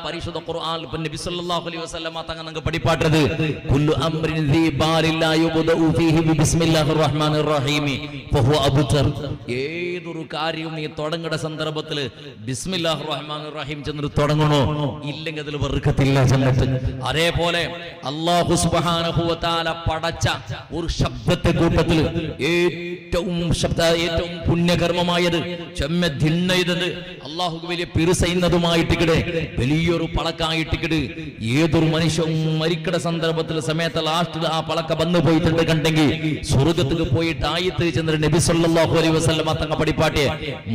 പരിശുദ്ധ ഖുർആൻ നബി സല്ലല്ലാഹു അലൈഹി വസല്ലമ തങ്ങൾ പഠിപ്പാട്ടത് കുല്ലു അംറിൻ ദീ ബാലില്ലാ യുബ്ദഉ ഫീഹി ബിസ്മില്ലാഹിർ റഹ്മാനിർ റഹീം ഫഹുവ അബ്തർ. ഏതൊരു കാര്യവും നീ തുടങ്ങുന്ന സന്ദർഭത്തിൽ ബിസ്മില്ലാഹിർ റഹ്മാനിർ റഹീം ചെന്ന് തുടങ്ങണോ, ഇല്ലെങ്കിൽ അതിൽ ബർക്കത്തില്ല ജന്നത്ത്. അതേപോലെ അല്ലാഹു സുബ്ഹാനഹു വ തആല പടച്ച ഒരു ശബ്ദത്തെ കൂട്ടത്തിൽ ഏറ്റവും പുണ്യകർമ്മമായത് ചെമ്മദിന്നയത് അല്ലാഹുക്ക് വലിയ പിറുസയുന്നതുമായിട്ടിക്കടെ വലിയൊരു പളക്കായിട്ടിക്കട് ഏതൊരു മനുഷ്യൻ മരിക്കട സന്ദർഭത്തിൽ സമയത്ത് ലാസ്റ്റിൽ ആ പളക്ക വന്നു പോയിട്ടുണ്ട് കണ്ടെങ്കിൽ സ്വർഗത്തിൽ പോയിട്ട് ആയത്ത് ചെന്നിട്ട് നബി സല്ലല്ലാഹു അലൈഹി വസല്ലമ തങ്ങ പഠിപ്പാട്ടിയ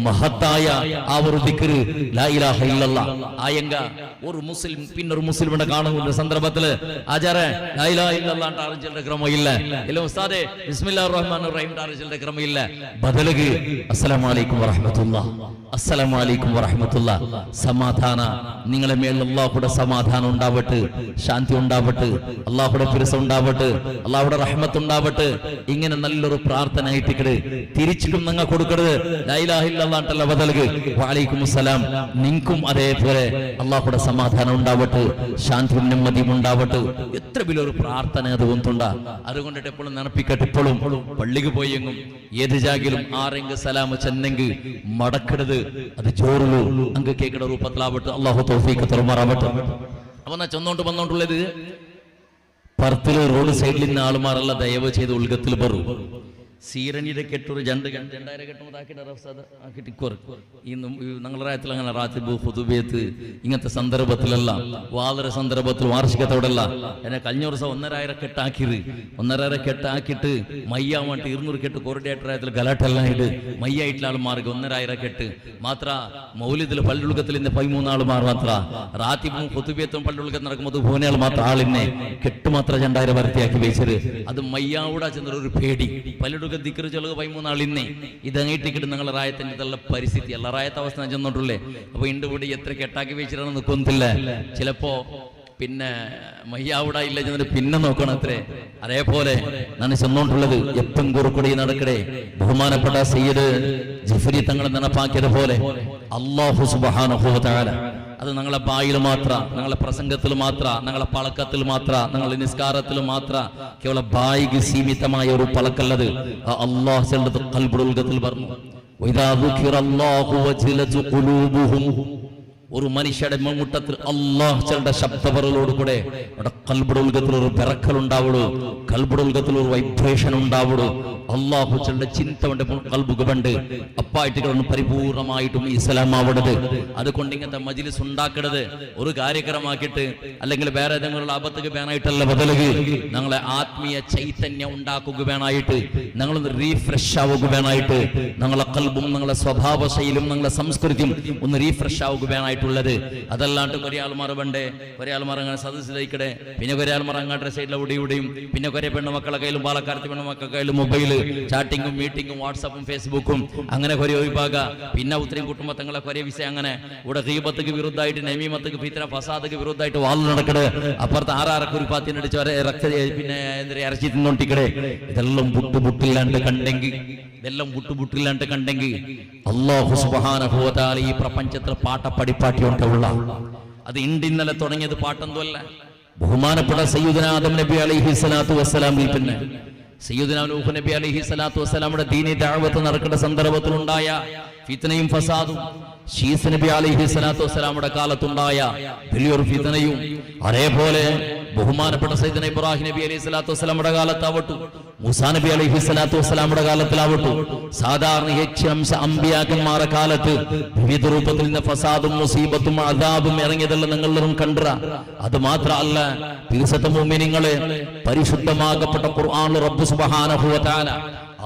മഹത്തായ ആ ഒരു ദിക്ർ ലാ ഇലാഹ ഇല്ലല്ലാഹ് ആയങ്ക ഒരു മുസ്ലിം പിന്നൊരു മുസ്ലിമിനെ കാണുന്ന സന്ദർഭത്തിൽ ആചാരെ ലാ ഇലാഹ ഇല്ലല്ലാഹ് അറിഞ്ഞിട്ടുള്ള ക്രമമില്ല, ഇല്ല ഉസ്താദേ ബിസ്മില്ലാഹിർ റഹ്മാനിർ റഹീം അറിഞ്ഞിട്ടുള്ള ക്രമമില്ല. ബദലുക അസ്സലാമു അലൈക്കും വറഹ്മത്തുള്ളാഹ്, അസ്സലാമു അലൈക്കും വറഹ്മത്തുള്ളാഹ്. സമാധാന നിങ്ങളെ മേൽ അല്ലാഹുവിന്റെ സമാധാനം ഉണ്ടാവട്ടെ, ശാന്തി ഉണ്ടാവട്ടെ, അല്ലാഹുവിന്റെ പിരസം ഉണ്ടാവട്ടെ, അല്ലാഹുവിന്റെ റഹ്മത്ത് ഉണ്ടാവട്ടെ. ഇങ്ങനെ നല്ലൊരു പ്രാർത്ഥന ആയിട്ടിക്കട് തിരിച്ചിട്ടും നിങ്ങൾ കൊടുക്കരുത്. ലാ ഇലാഹ ഇല്ലല്ലാഹ് അല്ല ബദലുക വഅലൈക്കും അസ്സലാം. നിങ്ങൾക്കും അതേപോലെ അല്ലാഹുവിന്റെ സമാധാനം ഉണ്ടാവട്ടെ, ശാന്തിയും നെമ്മതിയും ഉണ്ടാവട്ടെ. എത്ര വലിയൊരു പ്രാർത്ഥന അതുകൊണ്ടുണ്ടാ. അതുകൊണ്ടിട്ട് എപ്പോഴും നനപ്പിക്കട്ടെ. എപ്പോഴും പള്ളിക്ക് പോയെങ്കും ഏത് ജാഗിലും ആരെങ്കിലും സലാം ചെന്നെങ്കിൽ മടക്കരുത്. അത് ചോറുള്ളൂ അങ്ങ് കേൾക്കുന്ന രൂപത്തിലാവട്ടെ. അല്ലാഹു തൗഫീഖ് തരുമാറാവട്ടെ. അപ്പൊ എന്നാ ചെന്നോണ്ട് വന്നോണ്ടുള്ളത് പറത്തില് റോഡ് സൈഡിൽ നിന്ന് ആളുമാറല്ല ദയവ് ചെയ്ത് ഉൾഗത്തിൽ പറു സീരണിയുടെ കെട്ടൊരു രണ്ടായിരം കെട്ടുമ്പോൾ ഈ ഞങ്ങളുടെ രാജ്യത്തിൽ അങ്ങനെ റാത്തിബ് ഹുതുബിയത്ത് ഇങ്ങനത്തെ സന്ദർഭത്തിലല്ല, വാതര സന്ദർഭത്തിൽ വാർഷികത്തോടല്ല. എന്നെ കഴിഞ്ഞ ദിവസം 1,500 കെട്ടാക്കിയത് 1,500 കെട്ടാക്കിയിട്ട് മയ്യാവാണ്ട് 200 കെട്ട് കോർഡിനേറ്ററായത്തിൽ ഗലാട്ടെല്ലാം ഇട് മയ്യായിട്ടുള്ള ആളുമാർക്ക് 1,500 കെട്ട് മാത്ര. മൗലിദിൽ പള്ളിയുൾക്കത്തിൽ ഇന്ന് 13 ആളുമാർ മാത്ര. റാത്തിബും ഹുതുബിയത്തും പള്ളിയുൾക്കത്ത് നടക്കുമ്പോൾ പോനയാൾ മാത്രം ആളിന്നെ കെട്ട് മാത്രം 2,000 വരത്തിയാക്കി വെച്ചത്. അത് മയ്യാവൂടാ ചെന്നൊരു പേടി പള്ളിയുടെ ദിക്ർ ചൊല്ലുക 13 ആളിന്നെ ഇതങ്ങേറ്റിക്കിട്ട് നിങ്ങളെ റായത്തിന്റെ നല്ല പരിസ്ഥിതി അല്ല റായത്തെ അവസ്ഥ ചെന്നോട്ടുള്ളേ. അപ്പൊ ഇണ്ട് കൂടി എത്ര കെട്ടാക്കി വെച്ചിട്ടാണ് നിൽക്കുന്നില്ല. ചിലപ്പോ പിന്നെ മയ്യാവൂട ഇല്ല ചെന്നിട്ട് പിന്നെ നോക്കണം അത്രേ. അതേപോലെ ഞാൻ ചെന്നോണ്ടുള്ളത് എപ്പം കുറുക്കുടി നടക്കടേ ബഹുമാനപ്പെട്ട സയ്യിദ് ജിഫ്രി തങ്ങൾ നടപ്പാക്കിയതുപോലെ അല്ലാഹു സുബ്ഹാനഹു വ തആല അത് ഞങ്ങളെ ബായിൽ മാത്ര, ഞങ്ങളെ പ്രസംഗത്തിൽ മാത്ര, ഞങ്ങളെ പളക്കത്തിൽ മാത്ര, ഞങ്ങളെ നിസ്കാരത്തിൽ മാത്ര കേവല ബായിക്ക് സീമിതമായ ഒരു പളക്കല്ലത്. അല്ലാഹു ഖൽബുൽ പറഞ്ഞു വഇദാ ദുഖിറല്ലാഹു വജിലതു ഖുലൂബുഹും. ഒരു മനുഷ്യയുടെ മുട്ടത്തിൽ അല്ലാഹുവിന്റെ ശബ്ദപറലോട് കൂടെ കൽബുൽഗത്തിൽ ഒരു പിറക്കൽ ഉണ്ടാവുള്ളൂ, കൽബുൽഗത്തിൽ ഒരു വൈബ്രേഷൻ ഉണ്ടാവുള്ളൂ. അല്ലാഹുവിന്റെ ചിന്തവന്റെ കൽബുക പണ്ട് അപ്പായിട്ട് പരിപൂർണമായിട്ടും ഇസ്ലാം ആവണത്. അതുകൊണ്ട് ഇങ്ങനത്തെ മജ്ലിസ് ഉണ്ടാക്കരുത് ഒരു കാര്യക്രമാക്കിയിട്ട് അല്ലെങ്കിൽ വേറെ ഏതെങ്കിലും അബദ്ധക്ക് വേണമായിട്ടല്ല ബദലുക. ഞങ്ങളെ ആത്മീയ ചൈതന്യം ഉണ്ടാക്കുക വേണമായിട്ട്, ഞങ്ങളൊന്ന് റീഫ്രഷ് ആവുക വേണമായിട്ട്, ഞങ്ങളെ കൽബും ഞങ്ങളെ സ്വഭാവ ശൈലിയും ഞങ്ങളെ സംസ്കൃതിയും ഒന്ന് റീഫ്രഷ് ആവുക വേണമായിട്ടുള്ളത്. അതല്ലാണ്ട് കുറെ ആൾമാർ വേണ്ടേ, കുറെ ആൾമാർ അങ്ങനെ സദസ്സിലേക്കടെ, പിന്നെ കുറെ ആൾമാർ അങ്ങാട്ട് സൈഡിലെ ഇവിടെയും, പിന്നെ കുറെ പെണ്ണുമക്കളെ കയ്യിലും പാലക്കാരത്തെ പെണ്ണുമക്കളെ കയ്യിലും മൊബൈല് ചാറ്റിങ്ങും മീറ്റിങ്ങും വാട്സാപ്പും ഫേസ്ബുക്കും അങ്ങനെ കുറെ ഒഴിവാക. പിന്നെ ഉത്തരം കുടുംബത്തങ്ങളെ കുറെ വിഷയം അങ്ങനെ ഇവിടെ ഗീബത്തുക്ക് വിരുദ്ധമായിട്ട് നമീമത്തുക്ക് ഫിത്ന ഫസാദക്ക് വിരുദ്ധമായിട്ട് വാൾ നടക്കട്. അപ്പുറത്ത് കുരിപ്പാത്തിനടിച്ച് പിന്നെ ഇറച്ചി തിന്നോണ്ടിക്കടെ. ഇതെല്ലാം ബുട്ടുബുട്ടില്ലാണ്ട് കണ്ടെങ്കിൽ, ഇതെല്ലാം ബുട്ടുബുട്ടില്ലാണ്ട് കണ്ടെങ്കിൽ അല്ലാഹു സുബ്ഹാനഹു വ തആല ഈ പ്രപഞ്ചത്തിൽ പാട്ട പഠിപ്പാട്ടി ഉള്ള അത് ഇന്നലെ തുടങ്ങിയത് പാട്ടെന്തല്ല. ബഹുമാനപ്പെട്ട സയ്യിദുനാ ആദം നബി അലൈഹി സ്വലാത്തു വസ്സലാമിൽ പിന്നെ സയ്യിദുനാ നൂഹ് നബി അലൈഹി സ്വലാത്തു വസ്സലാമിന്റെ ദീനി ദഅവത്ത് നടക്കുന്ന സന്ദർഭത്തിലുണ്ടായ ഫിത്നയും ഫസാദും, ശീസ് നബി അലൈഹി സ്വലാത്തു വസ്സലാമിന്റെ കാലത്തുണ്ടായ വലിയൊരു ഫിത്നയും, അതേപോലെ ബഹുമാനപ്പെട്ട സയ്യിദുനാ ഇബ്രാഹിം നബി അലൈഹി സ്വലാത്തു വസ്സലാമിന്റെ കാലത്താവട്ടു, മൂസാ നബി അലൈഹി സ്വലാത്തു വസ്സലാമിന്റെ കാലത്തിലാവട്ടു, സാധാരണ അമ്പിയാക്കന്മാരുടെ കാലത്ത് വിവിധ രൂപത്തിൽ നിന്ന് ഫസാദും മുസീബത്തും അദാബും ഇറങ്ങിയതെല്ലാം നിങ്ങളെല്ലാം കണ്ട. അത് മാത്രമല്ല തിരുസത്ത മുഅ്മിനീങ്ങളെ പരിശുദ്ധമാകപ്പെട്ട ഖുർആനിൽ റബ്ബ് സുബ്ഹാനഹു വ തആല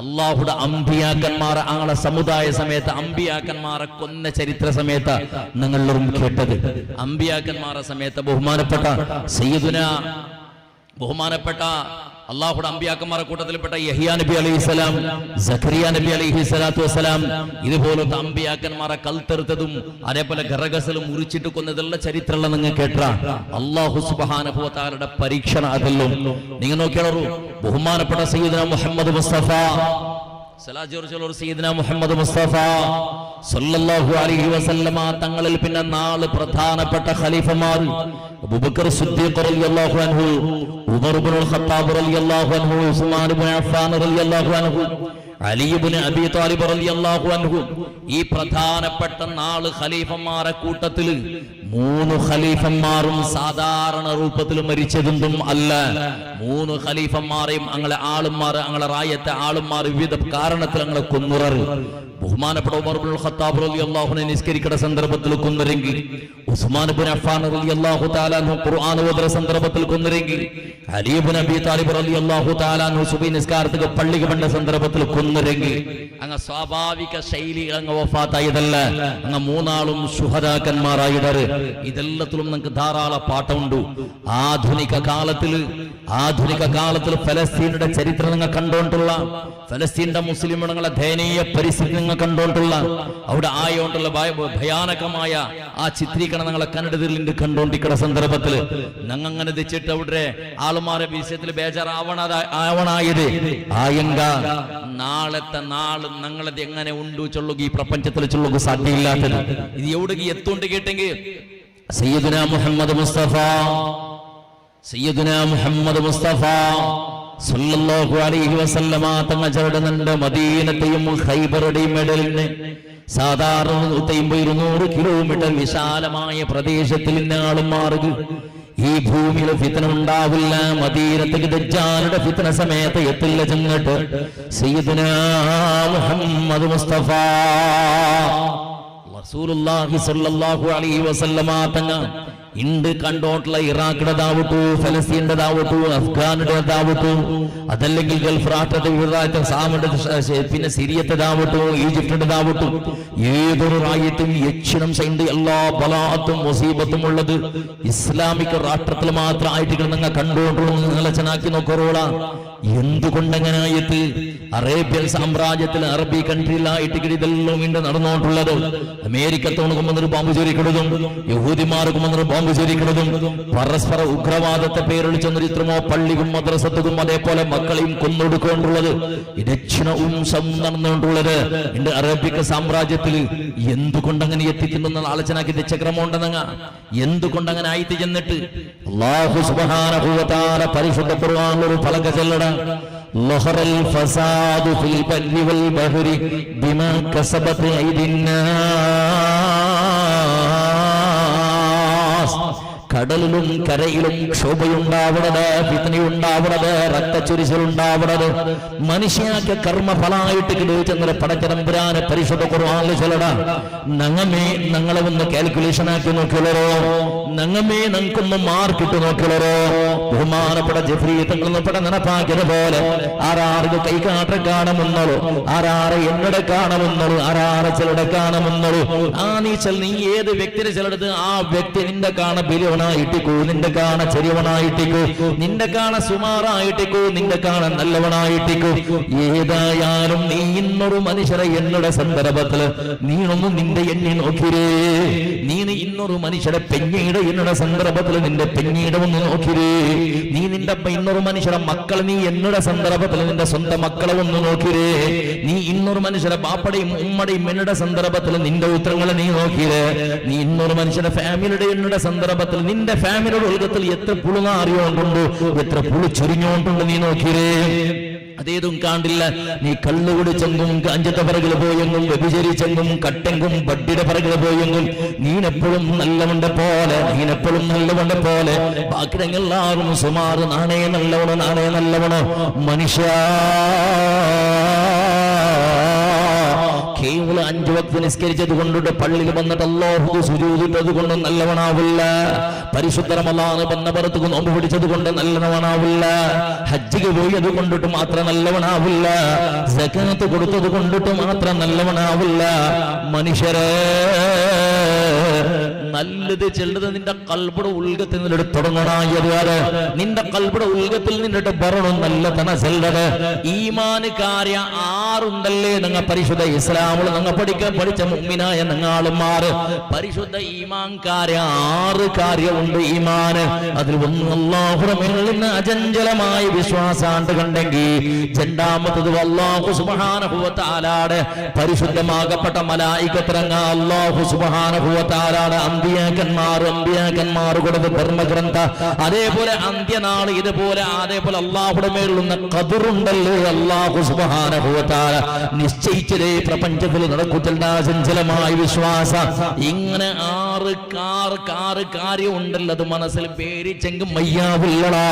അല്ലാഹുവിന്റെ അമ്പിയാക്കന്മാരെ ആളെ സമുദായ സമയത്ത് അമ്പിയാക്കന്മാരെ കൊന്ന ചരിത്ര സമയത്ത് നിങ്ങളെല്ലാം കേട്ടത്. അമ്പിയാക്കന്മാരുടെ സമയത്ത് ബഹുമാനപ്പെട്ട അല്ലാഹുവിന്റെ അമ്പിയാക്കന്മാരുടെ കൂട്ടത്തിൽപ്പെട്ട യഹ്യാ നബി അലൈഹിസ്സലാം, സഖറിയ നബി അലൈഹിസ്സലാത്തു വസ്സലാം ഇതുപോലത്തെ അമ്പിയാക്കന്മാരെ കൽത്തെറുത്തതും അതേപോലെ ഗറഗസലും മുറിച്ചിട്ട് കൊന്നതുള്ള ചരിത്രമുള്ള നിങ്ങൾ കേട്ട. അല്ലാഹു സുബ്ഹാനഹു വ തആലയുടെ പരീക്ഷണം അതെല്ലാം നിങ്ങൾ നോക്കിയാളൂ. ബഹുമാനപ്പെട്ട സയ്യിദുനാ മുഹമ്മദ് മുസ്തഫ സയ്യിദുനാ മുഹമ്മദ് മുസ്തഫ സല്ലല്ലാഹു അലൈഹി വസല്ലമ തങ്ങളിൽ പിന്നെ 4 പ്രധാനപ്പെട്ട ഖലീഫമാർ അബൂബക്കർ സിദ്ദീഖ് റളിയല്ലാഹു അൻഹു, ഉമർ ഇബ്നുൽ ഖത്താബ് റളിയല്ലാഹു അൻഹു, ഉസ്മാൻ ഇബ്നു അഫ്ഫാൻ റളിയല്ലാഹു അൻഹു, അലി ഇബ്നു അബീ ത്വാലിബ് റളിയല്ലാഹു അൻഹു. ഈ പ്രധാനപ്പെട്ട 4 ഖലീഫന്മാരെ കൂട്ടത്തിൽ 3 ഖലീഫന്മാരും സാധാരണ രൂപത്തിൽ മരിച്ചതും അല്ല. 3 ഖലീഫന്മാരെയും അങ്ങളെ ആളുമാർ, അങ്ങളെ റായത്തെ ആളുമാർ വിവിധ കാരണത്തിൽ അങ്ങളെ കൊന്നുററ്. ബഹുമാനപ്പെട്ട ഉമർ ഇബ്നുൽ ഖത്താബ് റളിയല്ലാഹു അൻഹു നിസ്കരിക്കുന്ന സന്ദർഭത്തിൽ കൊന്നുരെങ്കിൽ, ഉസ്മാൻ ഇബ്നു അഫ്ഫാൻ റളിയല്ലാഹു തആല അൻഹു ഖുർആൻ ഓതുന്ന സന്ദർഭത്തിൽ കൊന്നുരെങ്കിൽ, അലി ഇബ്നു അബീ ത്വാലിബ് റളിയല്ലാഹു തആല അൻഹു സുബഹി നിസ്കാരത്തിക്ക് പള്ളിക്ക് വന്ന സന്ദർഭത്തിൽ കൊന്നുരെങ്കിൽ, അങ്ങ് സ്വാഭാവിക ശൈലി അങ്ങ് വഫാത്തായതല്ല. അങ്ങ് 3 ആളും ശുഹദാക്കന്മാരായിടറ്. ഇതെല്ലാത്തിലും നമുക്ക് ധാരാളം പാഠമുണ്ട്. ആധുനിക കാലത്തിൽ ഫലസ്തീനിന്റെ ചരിത്രം നിങ്ങൾ കണ്ടുകൊണ്ടുള്ള, ഫലസ്തീന്റെ മുസ്ലിമുകളെ ദയനീയ പരിസ്ഥിതി നിങ്ങൾ കണ്ടുകൊണ്ടുള്ള, അവിടെ ആയോണ്ടുള്ള ഭയാനകമായ ആ ചിത്രീകരണം ഞങ്ങളെ കന്നഡത്തിൽ കണ്ടുകൊണ്ടിരിക്കുന്ന സന്ദർഭത്തിൽ ഞങ്ങൾ അങ്ങനെ വെച്ചിട്ട് അവിടെ ആളുമാരെ വിഷയത്തിൽ ബേജാറാവണായത് ആയങ്ക നാളത്തെ നാള് ഞങ്ങളത് എങ്ങനെ ഉണ്ടു ചൊല്ലുക, ഈ പ്രപഞ്ചത്തിൽ ചൊല്ലുക സാധ്യമില്ലാത്തത്. ഇത് എവിടെ എത്തുകൊണ്ട് കേട്ടെങ്കിൽ സയ്യിദുനാ മുഹമ്മദ് മുസ്തഫ സല്ലല്ലാഹു അലൈഹി വസല്ലമ തങ്ങൾ ചവിടുന്നുണ്ട് മദീനത്തെയും ഖൈബറുടെയും ഇടയിലെ സാധാരണ 150-200 കിലോമീറ്റർ വിശാലമായ പ്രദേശത്തിൽ നിന്നാളും മാറുക. ഈ ഭൂമിയിൽ ഫിത്ന ഉണ്ടാവില്ല. മദീനത്തേക്ക് ദജ്ജാലുടെ ഫിത്ന സമയത്ത് എത്തില്ല ചെന്നിട്ട് സയ്യിദുനാ മുഹമ്മദ് മുസ്തഫ റസൂലുള്ളാഹി സ്വല്ലല്ലാഹു അലൈഹി വസല്ലമ തങ്ങൾ ഇണ്ട് കണ്ടോട്ടുള്ള ഇറാഖിൻ്റെതാവട്ടു, ഫലസ്തീൻ്റെതാവട്ടു, അഫ്ഗാനുടേതാവട്ടു, അതല്ലെങ്കിൽ ഗൾഫ് രാഷ്ട്രത്തെ സാമിന്റെ, പിന്നെ സിറിയത്തേതാവട്ടു, ഈജിപ്തിൻ്റെതാവട്ടു, ഏതൊരു രാജ്യത്തും യക്ഷണം ചെയ്ത് എല്ലാ ബലാത്തും മുസീബത്തും ഉള്ളത് ഇസ്ലാമിക് രാഷ്ട്രത്തിൽ മാത്രമായിട്ട് നിങ്ങൾ കണ്ടുകൊണ്ടുള്ള നിലച്ചനാക്കി നോക്കറോള. എന്തുകൊണ്ടെങ്ങനായിട്ട് അറേബ്യൻ സാമ്രാജ്യത്തിൽ അറബി കൺട്രിയിലായിട്ട് ഇതെല്ലാം വീണ്ടും നടന്നുകൊണ്ടുള്ളത്. അമേരിക്കത്തോണുമ്പോൾ ബോംബ് ചൊരിക്കുന്നതും യഹൂദിമാർക്കും ബോംബ് ചൊരിക്കുന്നതും പരസ്പര ഉഗ്രവാദത്തെ പേരൊളിച്ചെന്നൊരിത്രമോ പള്ളിയും മദ്രസത്തും അതേപോലെ മക്കളെയും കൊന്നൊടുക്കൊണ്ടുള്ളത് ദക്ഷിണവും നടന്നുകൊണ്ടുള്ളത് എന്റെ അറബിക് സാമ്രാജ്യത്തിൽ. എന്തുകൊണ്ടങ്ങനെ എത്തിക്കുന്ന ആലോചനാക്കി ചക്രമുണ്ടെന്നങ്ങ എന്തുകൊണ്ടങ്ങനെ ആയിട്ട് ചെന്നിട്ട് അല്ലാഹു സുബ്ഹാനഹു വ തആല പരിശുദ്ധ ഖുർആനിൽ ഒരു ഫലക ചൊല്ലട ലഹറൽ ഫസാദു ഫിൽ ബർരി വൽ ബഹരി ബിമാ കസബത് ഐദിന്നാസ്. കടലിലും കരയിലും ക്ഷോഭയുണ്ടാവുന്നത്, ഫിത്നയുണ്ടാവുന്നത്, രക്തച്ചൊരിച്ചിലുണ്ടാവുന്നത് മനുഷ്യക്ക് കർമ്മഫലമായിട്ട് കിടച്ചെന്നൊരു പടച്ചതമ്പുരാനെ പരിശുദ്ധ ഖുർആനിൽ ചൊല്ലട. ഞങ്ങളെ ഒന്ന് കാൽക്കുലേഷൻ ആക്കി നോക്കിയുള്ളോ, ഞങ്ങൾക്കൊന്ന് മാർക്കിട്ട് നോക്കിയുള്ളോ. ബഹുമാനപ്പെട്ട ജഫ്രി തങ്ങളൊന്നും പെട നടപ്പാക്കിയത് പോലെ ആരാർക്ക് കൈകാട്ട കാണുമെന്നുള്ളൂ, ആരാറ് എന്നോട് കാണുമെന്നുള്ളൂ, ആരാറ് ചിലടെ കാണുമെന്നുള്ളൂ. നീ ഏത് വ്യക്തിയുടെ ചിലടത്ത് ആ വ്യക്തി നിന്റെ കാണ ബലിവനായിട്ടിക്കോ, നിന്റെ കാണ ചെറിയവനായിട്ടിക്കോ, നിന്റെ കാണ സുമാറായിട്ടിക്കോ, നിന്റെ കാണ നല്ലവനായിട്ടിക്കോ. ഏതായാലും നീ ഇന്നൊരു മനുഷ്യരെ എന്നോട് സന്ദർഭത്തില് നീണൊന്നും നിന്റെ എണ്ണി നോക്കിരേ. നീ ഇന്നൊരു മനുഷ്യരെ പെഞ്ഞയുടെ എന്നോട് സന്ദർഭത്തിൽ നിന്റെ പെഞ്ഞയുടെ ഒന്ന് നോക്കിരേ. നീ നിന്റെ ഇന്നൊരു മനുഷ്യരെ മക്കളെ നീ എന്നോട് സന്ദർഭത്തിൽ നിന്റെ സ്വന്തം മക്കളെ ഒന്ന് നോക്കിരേ. നീ ഇന്നൊരു മനുഷ്യരെ ബാപ്പടയും ഉമ്മടയും എന്നോട് സന്ദർഭത്തിൽ നിന്റെ ഉത്തരങ്ങളെ നീ നോക്കിരേ. നീ ഇന്നൊരു മനുഷ്യരുടെ ഫാമിലിയുടെ എന്നോട് സന്ദർഭത്തിൽ നിന്റെ ഫാമിലിയുടെ ഉലകത്തിൽ എത്ര പുളുനാറിയോണ്ടുണ്ടോ, എത്ര പുളു ചൊരിഞ്ഞോണ്ടുണ്ട് നീ നോക്കിരേ. അതേതും കാണ്ടില്ല. നീ കള്ളു കുടിച്ചെങ്കും കാഞ്ചത്തെ പിറകിൽ പോയെങ്കും വ്യഭിചരിച്ചെങ്കും കട്ടെങ്കും ബഡ്ഡിയുടെ പിറകിൽ പോയെങ്കും നീനെപ്പോഴും നല്ലവണ്ടെ പോലെ ബാക്കിയെല്ലാവരും സുമാറ് നാണേ നല്ലവണോ മനുഷ്യ. കേവലം 5 വക്ത് നിസ്കരിച്ചത് കൊണ്ടിട്ട് പള്ളിയിൽ വന്നിട്ട് അല്ലാഹുവിന് സുജൂദ് ഇട്ടത് കൊണ്ട് നല്ലവനാവില്ല. പരിശുദ്ധ റമളാൻ ബന്ധപുറത്ത് നോമ്പ് പിടിച്ചത് കൊണ്ട് നല്ലവനാവില്ല. ഹജ്ജിക്ക് പോയത് കൊണ്ടിട്ട് മാത്രം നല്ലവനാവില്ല. സകാത്ത് കൊടുത്തത് കൊണ്ടിട്ട് മാത്രം നല്ലവനാവില്ല. മനുഷ്യരെ നല്ലത് ചെല്ലത് നിന്റെ കൽബുടെ ഉൽഗത്തിൽ നിന്നിട്ട് തുടങ്ങണായത് നിന്റെ കൽബുടെ ഉൽഗത്തിൽ നിന്നിട്ട് പറയണം നല്ലതന ചെല്ലത് ഈമാന് കാര്യ ആറുണ്ടല്ലേ നിങ്ങൾ പരിശുദ്ധ ഇസ്ലാമിൽ നിങ്ങൾ പഠിച്ച മുഅ്മിനായ നിങ്ങളുമാർ പരിശുദ്ധ ഈമാൻ കാര്യ 6 കാര്യമുണ്ട് ഈമാന്. അതിൽ ഒന്ന് അല്ലാഹുവിന്റെ മേലിൽ അചഞ്ചലമായ വിശ്വാസാണ്ട് കണ്ടെങ്കിൽ രണ്ടാമത്തത് അല്ലാഹു സുബ്ഹാനഹു വ തആലയുടെ പരിശുദ്ധമാകപ്പെട്ട മലായികത്തിറങ്ങ അല്ലാഹു സുബ്ഹാനഹു വ തആലയുടെ അമ്പിയാക്കന്മാർ കൊടുത്ത ധർമ്മഗ്രന്ഥ അതേപോലെ അന്ത്യനാൾ ഇതുപോലെ അതേപോലെ അല്ലാഹുവിന്റെ മേലുള്ള ഖദറുണ്ടല്ലേ അല്ലാഹു സുബ്ഹാനഹു വ തആല നിശ്ചയിച്ചതേ പ്രപഞ്ചത്തിൽ നടക്കുന്ന അചഞ്ചലമായ വിശ്വാസം. ഇങ്ങനെ 6 കാര്യം ഉണ്ടല്ലോ. അത് മനസ്സിൽ പേരിച്ചെങ്കും മയ്യാവില്ലടാ.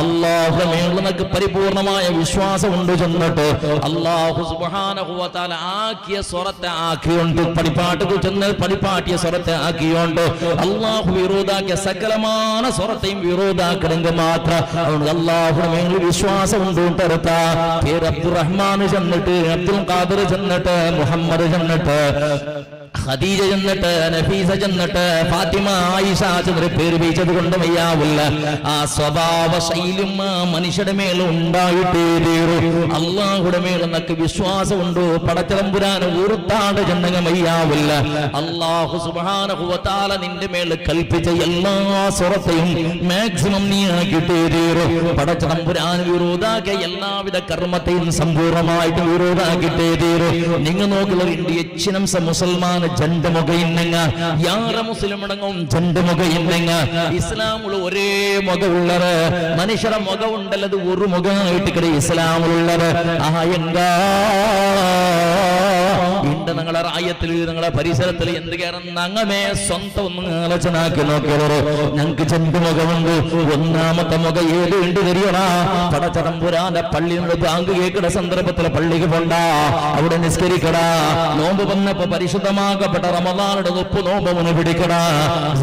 അല്ലാഹുവിന്റെ മേൽ നിനക്ക് പരിപൂർണമായ വിശ്വാസം ഉണ്ട് ചെന്നിട്ട് അല്ലാഹു സുബ്ഹാനഹു വ തആല ആക്കിയ സ്വറത്തെ ആക്കിയോണ്ട് പടിപ്പാട്ട് ചെന്ന് പടിപ്പാട്ടിയ സ്വറത്തെ ആക്കിയോണ്ട് അല്ലാഹു വിരോധാക്കിയ സകലமான സ്വറത്തെയും വിരോധാക്കണമെങ്കിൽ മാത്രം അതുകൊണ്ട് അല്ലാഹുവിന്റെ മേൽ വിശ്വാസം ഉണ്ട്. പേര് അബ്ദുറഹ്മാൻ ചെന്നിട്ട് അബ്ദുൽ ഖാദിർ ചെന്നിട്ട് മുഹമ്മദ് ചെന്നിട്ട് ഖദീജ ചെന്നിട്ട് നഫീസ ചെന്നിട്ട് ഫാത്തിമ ആയിഷ ചെന്നിട്ട് പേര് വെച്ചത് കൊണ്ട് വയ്യാവില്ല. ആ സ്വഭാവ ശൈലിയും മനുഷ്യരുടെ മേൽ ഉണ്ടായിട്ടേ തീരൂ. അള്ളാഹുടെ മേൽ നിനക്ക് വിശ്വാസം ഉണ്ടോ പടച്ചതമ്പുരാൻ ഉറുത്താണ്ട് ചെന്നങ്ങ് വയ്യാവില്ല. അല്ലാഹു സുബ്ഹാനഹു വ തആല നിന്റെ മേൽ കൽപ്പിച്ച എല്ലാ സ്വറത്തെയും മാക്സിമം നീ ആക്കിയിട്ടേ തീരൂ. പടച്ചതമ്പുരാൻ വിരോധാക്കിയ എല്ലാവിധ കർമ്മത്തെയും സമ്പൂർണ്ണമായിട്ട് വിരോധാക്കിയിട്ടേ തീരൂ. നിങ്ങൾ നോക്കുള്ള ഇന്ത്യച്ചിനം മുസൽമാൻ ജണ്ട് മുഖയിന്നെങ്ങ യാറ മുസ്ലിം അടങ്ങും ജണ്ട് മുഖയിന്നെങ്ങ ഇസ്ലാമുള്ള ഒരേ മുഖമുള്ളത് മനുഷ്യരുടെ മുഖമുണ്ടല്ലത് ഒരു മുഖമായിട്ട് ഇസ്ലാമുള്ളത് നിങ്ങളുടെ റായത്തിൽ നിങ്ങളുടെ പരിസരത്തിൽ എന്ത് കയറും നങ്ങമേ സ്വന്തം ഒന്ന് ആലോചനാക്കി നോക്കിയത് ഞങ്ങൾക്ക് ജണ്ട് മുഖമുണ്ട്. ഒന്നാമത്തെ മുഖം ഏത് ഉണ്ട് തരിയണ പടച്ചതമ്പുരാന്റെ പള്ളിയുടെ ബാങ്ക് കേൾക്കുന്ന സന്ദർഭത്തിൽ പള്ളിക്ക് പോണ്ട അവിടെ നിസ്കരിക്കടാ. നോമ്പ് വന്നപ്പോ പരിശുദ്ധമാകപ്പെട്ട റമദാനുടെ 30 നോമ്പ് പിടിക്കടാ.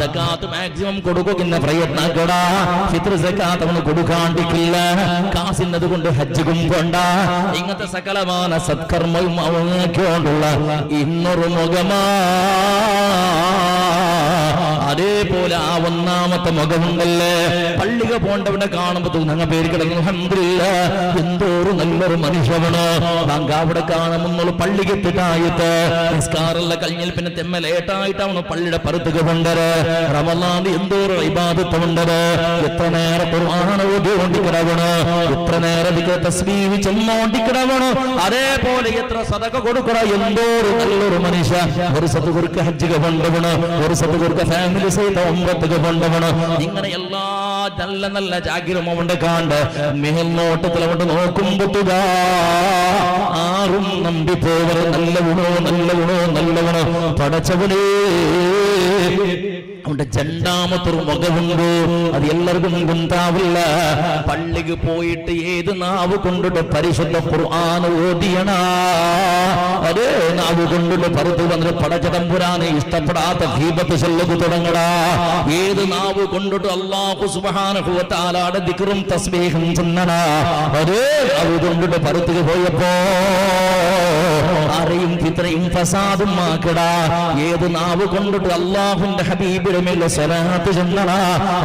സകാത്ത് മാക്സിമം കൊടുക്കുന്ന പ്രയത്നക്കടാ. ഫിത്ർ സകാത്ത് അവന് കൊടുക്കാണ്ടിക്കില്ല. കാസിന്നത് കൊണ്ട് ഹജ്ജ് കൊണ്ട ഇങ്ങനത്തെ സകലமான സത്കർമ്മവും അവനൊക്കെയുള്ള ഇന്നൊരു മുഖമാ. അതേപോലെ ആ ഒന്നാമത്തെ മുഖമുണ്ടല്ലേ പള്ളിക പോണ്ടവിടെ കാണുമ്പോ ഞങ്ങൾ പേര് കിടന്നു അൽഹംദുലില്ലാഹ് എന്തോരു നല്ലൊരു മനുഷ്യവണ്. അവിടെ കാണുമ്പോൾ പള്ളിക്കെത്തിട്ടായിട്ട് നിസ്കാരല്ല കഴിഞ്ഞാൽ പിന്നെ തെമ്മലേട്ടായിട്ട് അവന് പള്ളിയുടെ പറുത്തുക കൊണ്ടത്. റമളാനിൽ എന്തോരു ഇബാദത്ത് കൊണ്ടത്. എത്ര നേരം ഖുർആൻ ഓതിക്കൊണ്ടിരിക്കണവണ്, എത്ര നേരം തസ്ബീഹ് ചൊല്ലിക്കൊണ്ടിരിക്കണവണ്. അതേപോലെ എത്ര സദഖ കൊടുക്കണ എന്തോരു നല്ലൊരു മനുഷ്യ. ഒരു സദഖക്ക് ഹജ്ജ് കൊണ്ടവണ്, ഒരു സദഖക്ക് ഫാമിലി സഹിതം ഉംറക്ക് കൊണ്ടവണ്. ഇങ്ങനെ എല്ലാ നല്ല നല്ല ജാഗ്രത കാണ്ട് മേൽനോട്ടത്തിൽ അവിടെ നോക്കുമ്പോ ആറും നമ്പി പോവർ നല്ല ഗുണോ പടച്ചവനേ. അവന്റെ രണ്ടാമത്തൊരു മുഖമുണ്ടോ അത് എല്ലാവർക്കും ഉണ്ടാവില്ല. പള്ളിക്ക് പോയിട്ട് ഏത് നാവ് കൊണ്ടിട്ട് പരിശുദ്ധ ഖുർആൻ ഓതിയണ അതേ നാവ് കൊണ്ടിട്ട് പുറത്ത് വന്നിട്ട് പടച്ചതമ്പുരാനെ ഇഷ്ടപ്പെടാത്ത ഗീബത്ത് ചൊല്ലു തുടങ്ങടാ. ഏത് നാവ് കൊണ്ടിട്ട് അല്ലാഹു സുബ്ഹാനഹു വ തആലയുടെ ദിക്റും തസ്ബീഹും ചൊല്ലണ അതേ നാവ് കൊണ്ടിട്ട് പുറത്തേക്ക് പോയപ്പോ ആരെയും ഫിത്രയും ഫസാദും ആക്കടാ. ഏത് നാവ് കൊണ്ടിട്ട് അല്ലാഹുവിന്റെ ഹബീബിന്റെ മേൽ സ്വലാത്ത് ചൊല്ലണ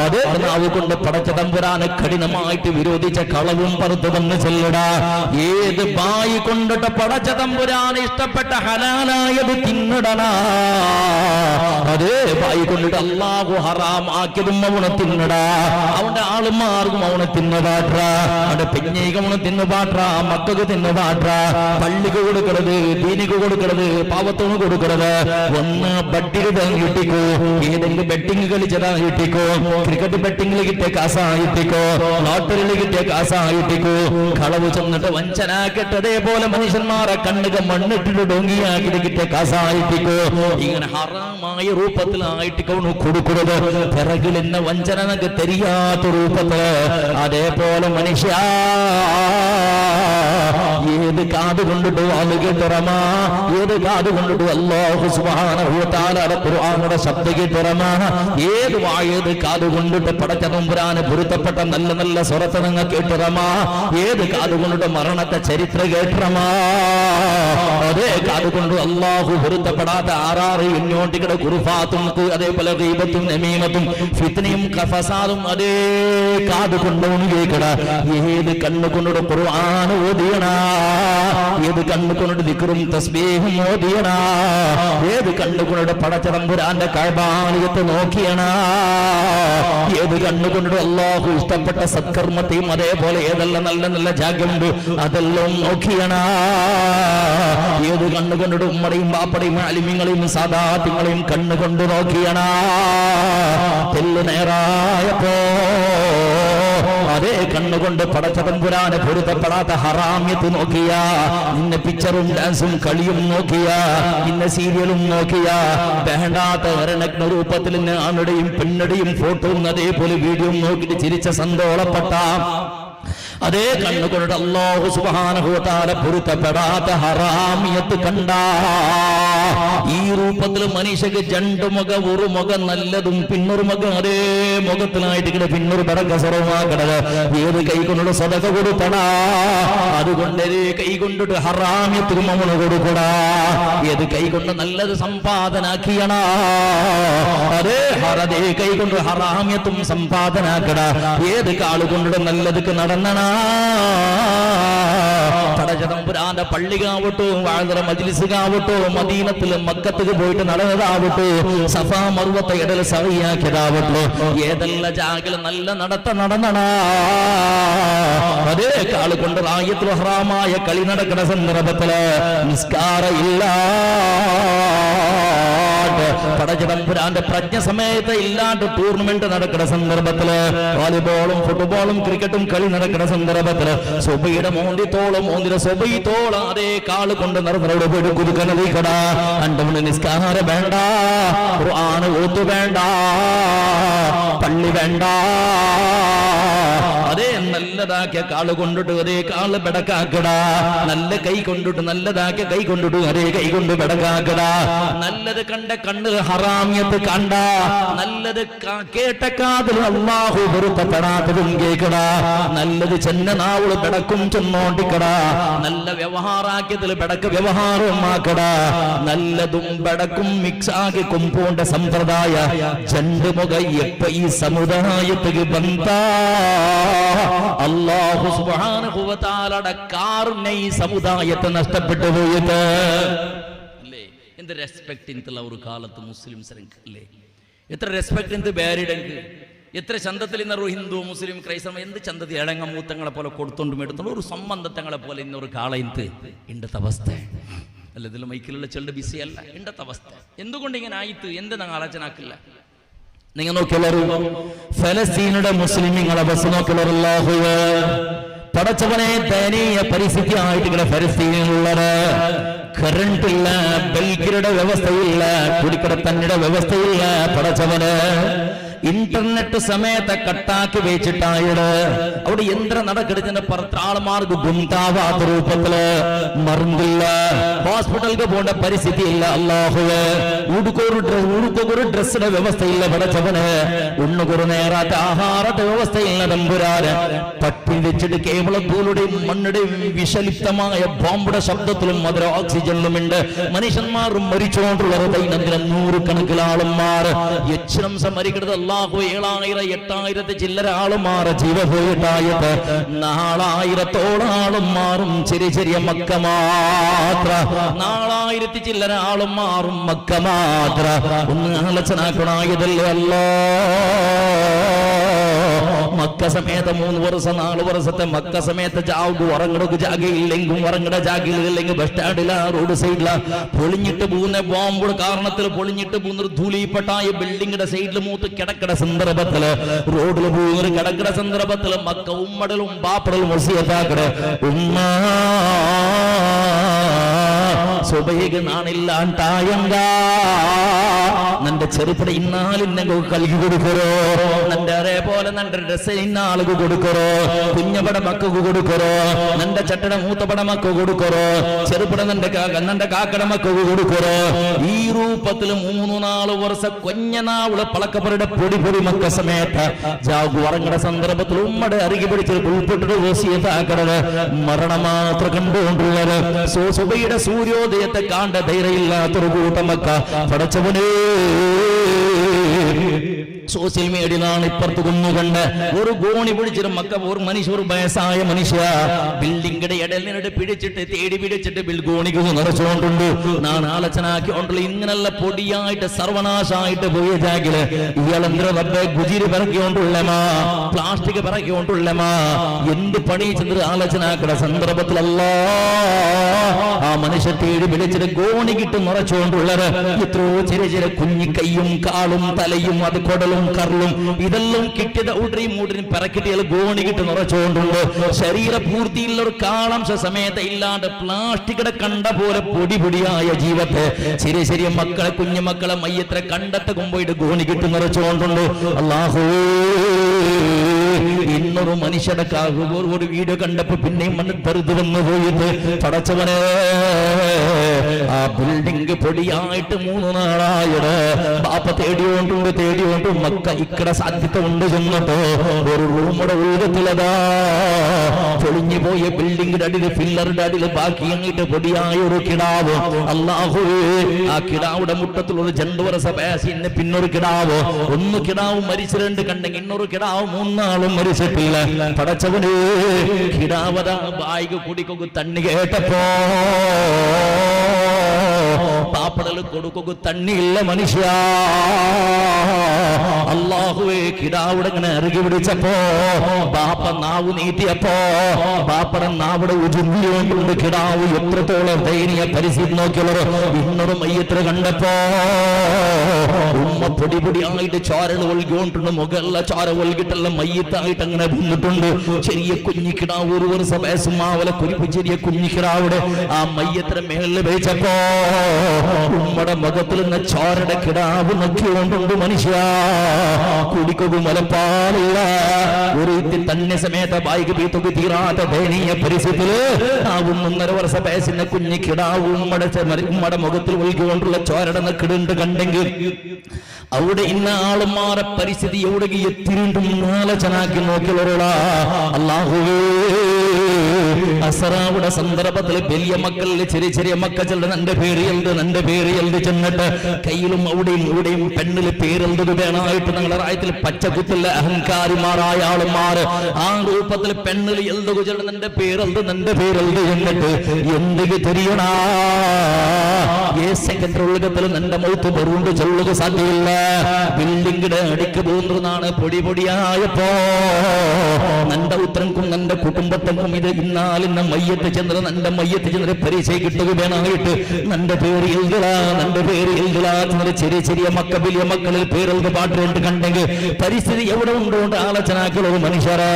അതേ നാവ് കൊണ്ട് പടച്ചതമ്പുരാനെ കഠിനമായിട്ട് വിരോധിച്ച കളവും പുറത്തുവന്ന് ചൊല്ലടാ. ഏത് ബായി കൊണ്ടിട്ട് പടച്ചതമ്പുരാനെ ഇഷ്ടപ്പെട്ട ഹലാലായത് തിന്നിടണ അതേ ബായി കൊണ്ടിട്ട് അല്ലാഹു ഹറാം ആക്കിയതും അവനെ തിന്നടാ. അവന്റെ ആളുമാർക്കും അവനെ തിന്നുപാട്ട, അവന്റെ പെഞ്ഞൈകം അവനെ തിന്നുപാട്ട, മക്കൾക്ക് തിന്നുപാട്ട. പള്ളിക്ക് കൊടുക്കരുത്, ദീനിക്ക് കൊടുക്കരുത്, പാവത്തോണ് കൊടുക്കരുത്. ഒന്ന് ബട്ടിക്ക് കിട്ടിക്കോ, ഏതെങ്കിലും ബെറ്റിംഗ് കളിച്ചതാ കിട്ടിക്കോ, ക്രിക്കറ്റ് ബെറ്റിംഗിൽ കിട്ടിയ കാസായിട്ടിക്കോ, ലോട്ടറിയിൽ കിട്ടിയ കാസായിട്ടിക്കോ. കളവ് ചെന്നിട്ട് വഞ്ചനാക്കിട്ട് അതേപോലെ മനുഷ്യന്മാരെ കണ്ണുക മണ്ണിട്ടിട്ട് ഡോങ്ങിയാക്കിട്ട് കിട്ടിയ കാസായിട്ടിക്കോ. ഇങ്ങനെ ഹറാമായ രൂപത്തിലായിട്ടിക്കോ കൊടുക്കരുത്. പിറകിൽ എന്ന വഞ്ചന നമുക്ക് തെരിയാത്ത രൂപത്തില്. അതേപോലെ മനുഷ്യ ഏത് കാത് കൊണ്ടിട്ട് വാല് കേട്ടറമാ ഏത് കാത് കൊണ്ടിട്ട് അല്ലാഹു സുബ്ഹാനഹു വ തആലയുടെ ഖുർആനുടെ ശബ്ദം കേട്ടറമാ ഏത് വായേത് കാത് കൊണ്ടിട്ട് പടച്ച തമ്പുരാന് പൊരുത്തപ്പെട്ട നല്ല നല്ല സ്വരത്തെ നിങ്ങൾ കേട്ടറമാ ഏത് കാത് കൊണ്ടിട്ട് മരണത്തെ ചരിത്രം കേട്ടറമാ അതേ കാത് കൊണ്ട് അല്ലാഹു പൊരുത്തപ്പെടാത്ത ആറാറ് ഇന്നോട്ടികളുടെ കുറുഫാത്തും അതേപോലെ ഗീബത്തും നമീമത്തും ഫിത്നയും ഫസാദും അതേ കാത് കൊണ്ടോന്ന് കേൾക്കട ഏത് കണ്ണുകൊണ്ടോട് ഖുർആൻ ഓതിയണ ഏത് കണ്ണുകൊണ്ടോട് ദിക്റും തസ്ബീഹും ഓതിയണ ഏത് കണ്ണുകൊണ്ടോട് പടച്ച തമ്പുരാന്റെ കഅബാലയത്തെ നോക്കിയണ ഏത് കണ്ണുകൊണ്ടോട് അല്ലാഹു ഇഷ്ടപ്പെട്ട സത്കർമ്മത്തെയും അതേപോലെ ഏതെല്ലാം നല്ല നല്ല ജാഗമുണ്ട് അതെല്ലാം നോക്കിയണ ഏത് കണ്ണുകൊണ്ടോട് ഉമ്മടെയും ബാപ്പടെയും അലിമിങ്ങളെയും സാദാത്യങ്ങളെയും കണ്ണുകൊണ്ട് നോക്കിയണ തെല്ലു നേരായപ്പോ അതേ കണ്ണുകൊണ്ട് പടച്ച തമ്പുരാനെ പൊരുത്തപ്പെടാത്ത ഹറാമ്യത്ത് നോക്കിയ നിന്നെ പിക്ചറും ഡാൻസും കളിയും നോക്കിയ നിന്നെ സീരിയലും നോക്കിയ വേണ്ടാത്ത വരണഗ്ന രൂപത്തിൽ ആണുടെയും പെണ്ണുടെയും ഫോട്ടോയും അതേപോലെ വീഡിയോ നോക്കിയിട്ട് ചിരിച്ച സന്തോളപ്പെട്ട അതേ കണ്ണുകൊണ്ട് അല്ലാഹു സുബ്ഹാനഹു വ തആല പൊരുത്തപ്പെടാത്ത ഹറാമിയത്ത് കണ്ട ഈ രൂപത്തിൽ മനുഷ്യക്ക് രണ്ട് മുഖം ഒരു മുഖം നല്ലതും പിന്നൊരു മുഖം അതേ മുഖത്തിലായിട്ട് പിന്നൊരു ബറക്കസറമാക്കണത് ഏത് കൈ കൊണ്ടു സദഖ കൊടുത്തടാ അതുകൊണ്ട് കൈ കൊണ്ടിട്ട് ഹറാമിയത്ത് മൗന കൊടുക്കടാ ഏത് കൈ കൊണ്ട് നല്ലത് സമ്പാദനാക്കിയണ അതേ ഹറദേ കൈ കൊണ്ട് ഹറാമിയത്തും സമ്പാദനാക്കടാ ഏത് കാള് കൊണ്ടിട്ട് നല്ലതൊക്കെ നടന്നണ പടച്ചതമ്പുരാന്റെ പള്ളികാവട്ടോ വാഴതറ മജ്ലിസുകാവട്ടോ മദീനത്തിലും മക്കത്തേക്ക് പോയിട്ട് നടന്നതാവട്ടോ സഫാ മർവത്തെ ഇടൽ സഹിയാക്കിയതാവട്ടോ ഏതെല്ലാം ജാഗിൽ നല്ല നടന്നണ അതേ കാള് കൊണ്ട് റായത്തുൽ ഹറാമായ കളി നടക്കുന്ന സന്ദർഭത്തില് നിസ്കാര ഇല്ല പടച്ചതമ്പുരാന്റെ പ്രജ്ഞ സമയത്ത് ഇല്ലാണ്ട് ടൂർണമെന്റ് നടക്കുന്ന സന്ദർഭത്തില് വോളിബോളും ഫുട്ബോളും ക്രിക്കറ്റും കളി നടക്കുന്ന സന്ദർഭത്തില് സുബൈയുടെ മോന്തിത്തോളം മോന്തിര സുബൈത്തോളം അതേ കാള് കൊണ്ട് നടന്നവരോട് പോയിട്ട് കുതുക്കനീക്കട കണ്ടുകൊണ്ട് നിസ്കാരം വേണ്ട ഖുർആൻ ഓത്തു വേണ്ട പള്ളി വേണ്ട അതേ നല്ലതാക്കിയ കാള് കൊണ്ടിട്ട് അതേ കാള് ബെടക്കാക്കട നല്ല കൈ കൊണ്ടിട്ട് നല്ലതാക്കിയ കൈ കൊണ്ടിട്ട് അതേ കൈ കൊണ്ട് ബെടക്കാക്കട നല്ലത് കണ്ട കണ്ണ് ഹറാമിയത്ത് കണ്ട നല്ലത് കേട്ട കാതിൽ അല്ലാഹു പൊരുത്തപ്പെടാത്തതും കേൾക്കട നല്ലത് ചെന്ന നാവുള് ബെടക്കും ചെന്നോണ്ടിക്കട നല്ല വ്യവഹാരാക്കിയതിൽ ബെടക്ക് വ്യവഹാരമാക്കട നല്ലതും ബെടക്കും മിക്സ് ആക്കി കൊമ്പോണ്ട സമ്പ്രദായ രണ്ട് മുഖ എപ്പ ഈ സമുദായത്തിക്ക് ബന്ധ അല്ലാഹു സുബ്ഹാനഹു വ തആലയുടെ കാരുണ്യ ഈ സമുദായത്തെ നഷ്ടപ്പെട്ടു പോയത് അല്ലേ എന്ത് റെസ്പെക്ട് ഇന്നുള്ള ഒരു കാലത്ത് മുസ്ലിംസ് അല്ലേ എത്ര റെസ്പെക്ട് എന്ത് ബാരിഡെങ്ക് എത്ര ചന്തത്തിൽ ഇന്നൊരു ഹിന്ദു മുസ്ലിം ക്രൈസ്തവ എന്ത് ചന്തത്തിൽ ഇളങ്ങ മൂത്തങ്ങളെ പോലെ കൊടുത്തോണ്ടും എടുത്തോണ്ട് ഒരു സംബന്ധത്തങ്ങളെ പോലെ ഇന്നൊരു കാള ഇന്ത് ഇണ്ടത്തെ അവസ്ഥ അല്ല ഇതിൽ മൈക്കിലുള്ള ചെളുടെ ബിസി അല്ല ഇണ്ടത്തെ അവസ്ഥ എന്തുകൊണ്ട് ഇങ്ങനെ ആയിത്ത് എന്ത് ഞങ്ങൾ ആലോചനാക്കില്ല നിങ്ങൾ നോക്കിയുള്ളൊരു ഫലസ്തീനുടെ മുസ്ലിമിങ്ങളെ ബസ് നോക്കിയുള്ളവർ പടച്ചവനെ ദയനീയ പരിസ്ഥിതി ആയിട്ട് ഇവിടെ ഫലസ്തീനിലുള്ളത് കറണ്ട് ഇല്ല ബൽഗിയുടെ വ്യവസ്ഥയില്ല കുടിക്കടത്തന്നിയുടെ വ്യവസ്ഥയില്ല പടച്ചവന് ഇന്റർനെറ്റ് സമയത്തെ കട്ടാക്കി വെച്ചിട്ടായത് അവിടെ യന്ത്ര നടക്കെടുക്കുന്ന പുറത്താളുമാർക്ക് ഗുണ്ടാവാത്ത രൂപത്തില് മറുന്നില്ല ഹോസ്പിറ്റലിലേക്ക് പോകേണ്ട പരിസ്ഥിതി ഇല്ല അല്ലാഹുവേ ഉടുക്കൊരു ഡ്രസ്സിന്റെ വ്യവസ്ഥയില്ല പടച്ചവന് ഉണ്ണുകൊരു നേരാത്ത ആഹാരത്തെ വ്യവസ്ഥയില്ല തമ്പുരാന് പട്ടി വെച്ചിട്ട് കേവളപ്പൂലുടെയും മണ്ണുടെയും വിഷലിപ്തമായ ബോംബുടെ ശബ്ദത്തിലും മധുര ഓക്സിജനിലും ഉണ്ട് മനുഷ്യന്മാരും മരിച്ചുകൊണ്ടുള്ളത് ദൈനംദിനം നൂറുകണക്കിൽ ആളുമാർ യക്ഷംസം മരിക്കുന്നത് അല്ലാഹു 7000-8000 ചില്ലര ആളുമാർ ജീവ പോയിട്ടായത് 4000 ആളും മാറും ചെറിയ ചെറിയ മക്ക മാത്ര 4000 ചില്ലര ആളും മാറും മക്ക മാത്ര ഒന്ന് ആലോചനാക്കണായതല്ലേ അല്ലാ മക്ക സമയത്ത് 3 വർഷം 4 വർഷത്തെ മക്ക സമയത്ത് ജാഗു ഉറങ്ങടക്ക് ജാഗയില്ലെങ്കിൽ ഉറങ്ങട ജാഗയില്ലെങ്കിൽ ബസ് സ്റ്റാൻഡില റോഡ് സൈഡില പൊളിഞ്ഞിട്ട് പോകുന്ന ബോംബുടെ കാരണത്തിൽ പൊളിഞ്ഞിട്ട് പോകുന്ന ധൂളിപ്പെട്ടായ ബിൽഡിങ്ങിന്റെ സൈഡിൽ മൂത്ത് കിടക്കട സന്ദർഭത്തില് റോഡിൽ പോകുന്ന കിടക്കട സന്ദർഭത്തില് മക്ക ഉമ്മടലും ബാപ്പടലും വസിയത്താക്കട ഉമ്മ സുബഹിക്ക് നാണില്ലാണ്ടായങ്ക നന്റെ ചെറുപ്പട ഇന്നാലിന്നങ്ങ് കൽകി കൊടുക്കറോ നന്റെ അതേപോലെ നന്റെ ഡ്രസ് ഇന്നാളുക്ക് കൊടുക്കറോ കുഞ്ഞപട മക്കൾക്ക് കൊടുക്കറോ നന്റെ ചട്ടട മൂത്തപട മക്കൾക്ക് കൊടുക്കറോ ചെറുപ്പട നന്റെ കാക്കട മക്കൾക്ക് കൊടുക്കറോ ഈ രൂപത്തിൽ 3-4 വർഷം കൊഞ്ഞനാവുള്ള പളക്കപ്പരുടെ പൊടി പൊടി മക്ക സമയത്ത് ജാഗു ഉറങ്ങുന്ന സന്ദർഭത്തിൽ ഉമ്മടെ അരികെ പിടിച്ച് ഉൾപ്പെട്ടിട്ട് വസിയത്താക്കണത് മരണം മാത്രം കണ്ടുകൊണ്ടുള്ളത് സുബഹിയുടെ സൂര്യോദയത്തെ കാണ്ട ധൈര്യമില്ലാത്തൊരു കൂട്ടമക്ക പടച്ചവനേ സോഷ്യൽ മീഡിയയിലാണ് ഇപ്പുറത്ത് കുന്നുകണ്ട് ഒരു ഗോണി പിടിച്ചിട്ട് മക്ക ഒരു മനുഷ്യ ഒരു വയസ്സായ മനുഷ്യ ബിൽഡിങ്ങിന്റെ ഇടലിനിട്ട് പിടിച്ചിട്ട് തേടി പിടിച്ചിട്ട് ഗോണിക്ക് നിറച്ചുകൊണ്ടുണ്ട് ഞാൻ ആലോചനാക്കിക്കൊണ്ടുള്ള ഇങ്ങനെയുള്ള പൊടിയായിട്ട് സർവനാശായിട്ട് പോയ ജാഗില് ഇയാളെന്തോ റബ്ബെ ഗുജിരി പിറക്കിക്കൊണ്ടുള്ളമാ പ്ലാസ്റ്റിക് പിറക്കിക്കൊണ്ടുള്ളമാ എന്ത് പണി ചെന്ന് ആലോചനാക്കുന്ന സന്ദർഭത്തിലല്ല ആ മനുഷ്യ തേടി പിടിച്ചിട്ട് ഗോണിക്കിട്ട് നിറച്ചുകൊണ്ടുള്ളത് എത്രയോ ചെറിയ ചെറിയ കുഞ്ഞിക്കൈയും കാളും തലയും അത് കൊടലും കർലും ഇതെല്ലാം കിട്ടിയത് ഉടനെയും മൂടിനും പിറക്കിട്ടിയാൽ ഗോണിക്കിട്ട് നിറച്ചുകൊണ്ടുണ്ട് ശരീരപൂർത്തിയുള്ള ഒരു കാളംശ സമയത്ത് ഇല്ലാണ്ട് പ്ലാസ്റ്റിക്കിടെ കണ്ട പോലെ പൊടി പൊടിയായ ജീവത്തെ ചെറിയ ചെറിയ മക്കളെ കുഞ്ഞുമക്കളെ മയ്യത്ര കണ്ടത്തെ കൊമ്പോയിട്ട് ഗോണിക്കിട്ട് നിറച്ചുകൊണ്ടുണ്ട്. അല്ലാഹു ഇന്നൊരു മനുഷ്യരുടെ ഒരു വീഡിയോ കണ്ടപ്പോ പിന്നെയും മണ്ണ് തെറുതു വന്നു പോയിട്ട് പടച്ചവനെ ആ ബിൽഡിംഗ് പൊടിയായിട്ട് 3 നാളായിട്ട് ബാപ്പ തേടിയോണ്ടും മക്ക ഇക്കടെ സാധ്യത ഉണ്ട് ചെന്നിട്ട് ഒരു റൂമുടെ ഉയരത്തിലതാ പൊളിഞ്ഞു പോയ ബിൽഡിംഗിന്റെ അടിയിൽ ഫില്ലറിന്റെ അടിയിൽ ബാക്കി അങ്ങോട്ട് പൊടിയായ ഒരു കിടാവ്. അല്ലാഹുവേ ആ കിടാവുടെ മുട്ടത്തിൽ ഒരു 2 വർഷ വയസ്സിന് പിന്നൊരു കിടാവ് ഒന്ന് കിടാവ് മരിച്ചിട്ടുണ്ട് കണ്ടെങ്കിൽ ഇന്നൊരു കിടാവ് 3 നാളും മരിച്ചിട്ടില്ല. പടച്ചവന് കിടാവത ബായിക്ക് കുടിക്കൊക്കെ തണ്ണി കേട്ടപ്പോ പാപ്പടൽ കൊടുക്കൊക്കെ തണ്ണിയില്ല മനുഷ്യ. അല്ലാഹുവേ കിടാവിടെ ഇങ്ങനെ ഇറങ്ങി പിടിച്ചപ്പോ ബാപ്പ നാവ് നീട്ടിയപ്പോ ബാപ്പട നാവിടെ ഉജുങ്ങിയോണ്ട് കിടാവ് എത്രത്തോളം ദയനീയ പരിസ്ഥിതി നോക്കിയുള്ളവർ ഇന്നൊരു മയ്യത്ര കണ്ടപ്പോ ഉമ്മ പൊടി പൊടിയായിട്ട് ചോരൽ ഒഴുകിക്കൊണ്ടുണ്ട്. മുകളിലെ ചോര ഒഴുകിട്ടുള്ള മയ്യത്തായിട്ട് അങ്ങനെ വന്നിട്ടുണ്ട്. ചെറിയ കുഞ്ഞിക്കിടാവ് 1 വർഷ വയസ്സും മാവല കുരിപ്പ് ചെറിയ കുഞ്ഞിക്കിടാവിടെ ആ മയ്യത്ര മേളിൽ വെച്ചപ്പോ ഉമ്മയുടെ മുഖത്തിൽ നിന്ന് ചോരയുടെ കിടാവ് നോക്കിക്കൊണ്ടുണ്ട് മനുഷ്യ. കുടിക്കൊക്കെ മലപ്പാലില്ല ഒരു തന്നെ സമയത്ത് ബായിക്ക് പീത്തൊക്കെ തീരാത്ത ദയനീയ പരിസ്ഥിതിയില് ആ 1.5 വർഷ വയസ്സിന്റെ കുഞ്ഞിക്കിടാവ് ഉമ്മയുടെ മുഖത്തിൽ ഒഴുകിക്കൊണ്ടുള്ള ചോരയുടെ നക്കിടുണ്ട് കണ്ടെങ്കിൽ അവിടെ ഇന്ന ആളുമാരെ പരിസ്ഥിതി എവിടെ എത്തിയിട്ടും ആലോചനാക്കി നോക്കിയുള്ളവരോടാ. അല്ലാഹുവേ അസറാവുടെ സന്ദർഭത്തിൽ വലിയ മക്കളിൽ ചെറിയ ചെറിയ മക്കൾ ചെല്ലുന്ന നന്റെ പേര് എഴുതി ചെന്നിട്ട് കയ്യിലും അവിടെയും ഇവിടെയും പെണ്ണില് പേരെഴുതുക വേണമായിട്ട് ഞങ്ങളുടെ റായത്തിൽ പച്ചക്കുത്തില്ല അഹങ്കാരിമാരായ ആളുമാര് ആ രൂപത്തിൽ പെണ്ണിൽ എഴുതുക ചെല്ലുന്ന നന്റെ പേരെഴുതി എന്നിട്ട് എന്തൊക്കെ തെരിയണ സെക്കൻഡ് ഉള്ളകത്തിൽ നന്റെ മൗത്ത് വെറുണ്ട് ചെല്ലുക സാധ്യമില്ല. ബിൽഡിങ്ങിടെ അടിക്ക് പോകുന്നതാണ് പൊടി പൊടിയായപ്പോ നന്റെ ഉത്തരക്കും നന്റെ കുടുംബത്തിനും ഇത് ഇന്നാലിന്ന മയ്യത്ത് ചന്ദ്രൻ നന്റെ മയ്യത്ത് ചന്ദ്രൻ പരീക്ഷ കിട്ടുക വേണമായിട്ട് നന്റെ പേര് എഴുതലാ ചെറിയ ചെറിയ മക്ക വലിയ മക്കളിൽ പേരെഴുത പാട്ടുണ്ട് കണ്ടെങ്കിൽ പരിസ്ഥിതി എവിടെ ഉണ്ടോണ്ട് ആലോചനാക്കളൊരു മനുഷ്യരെ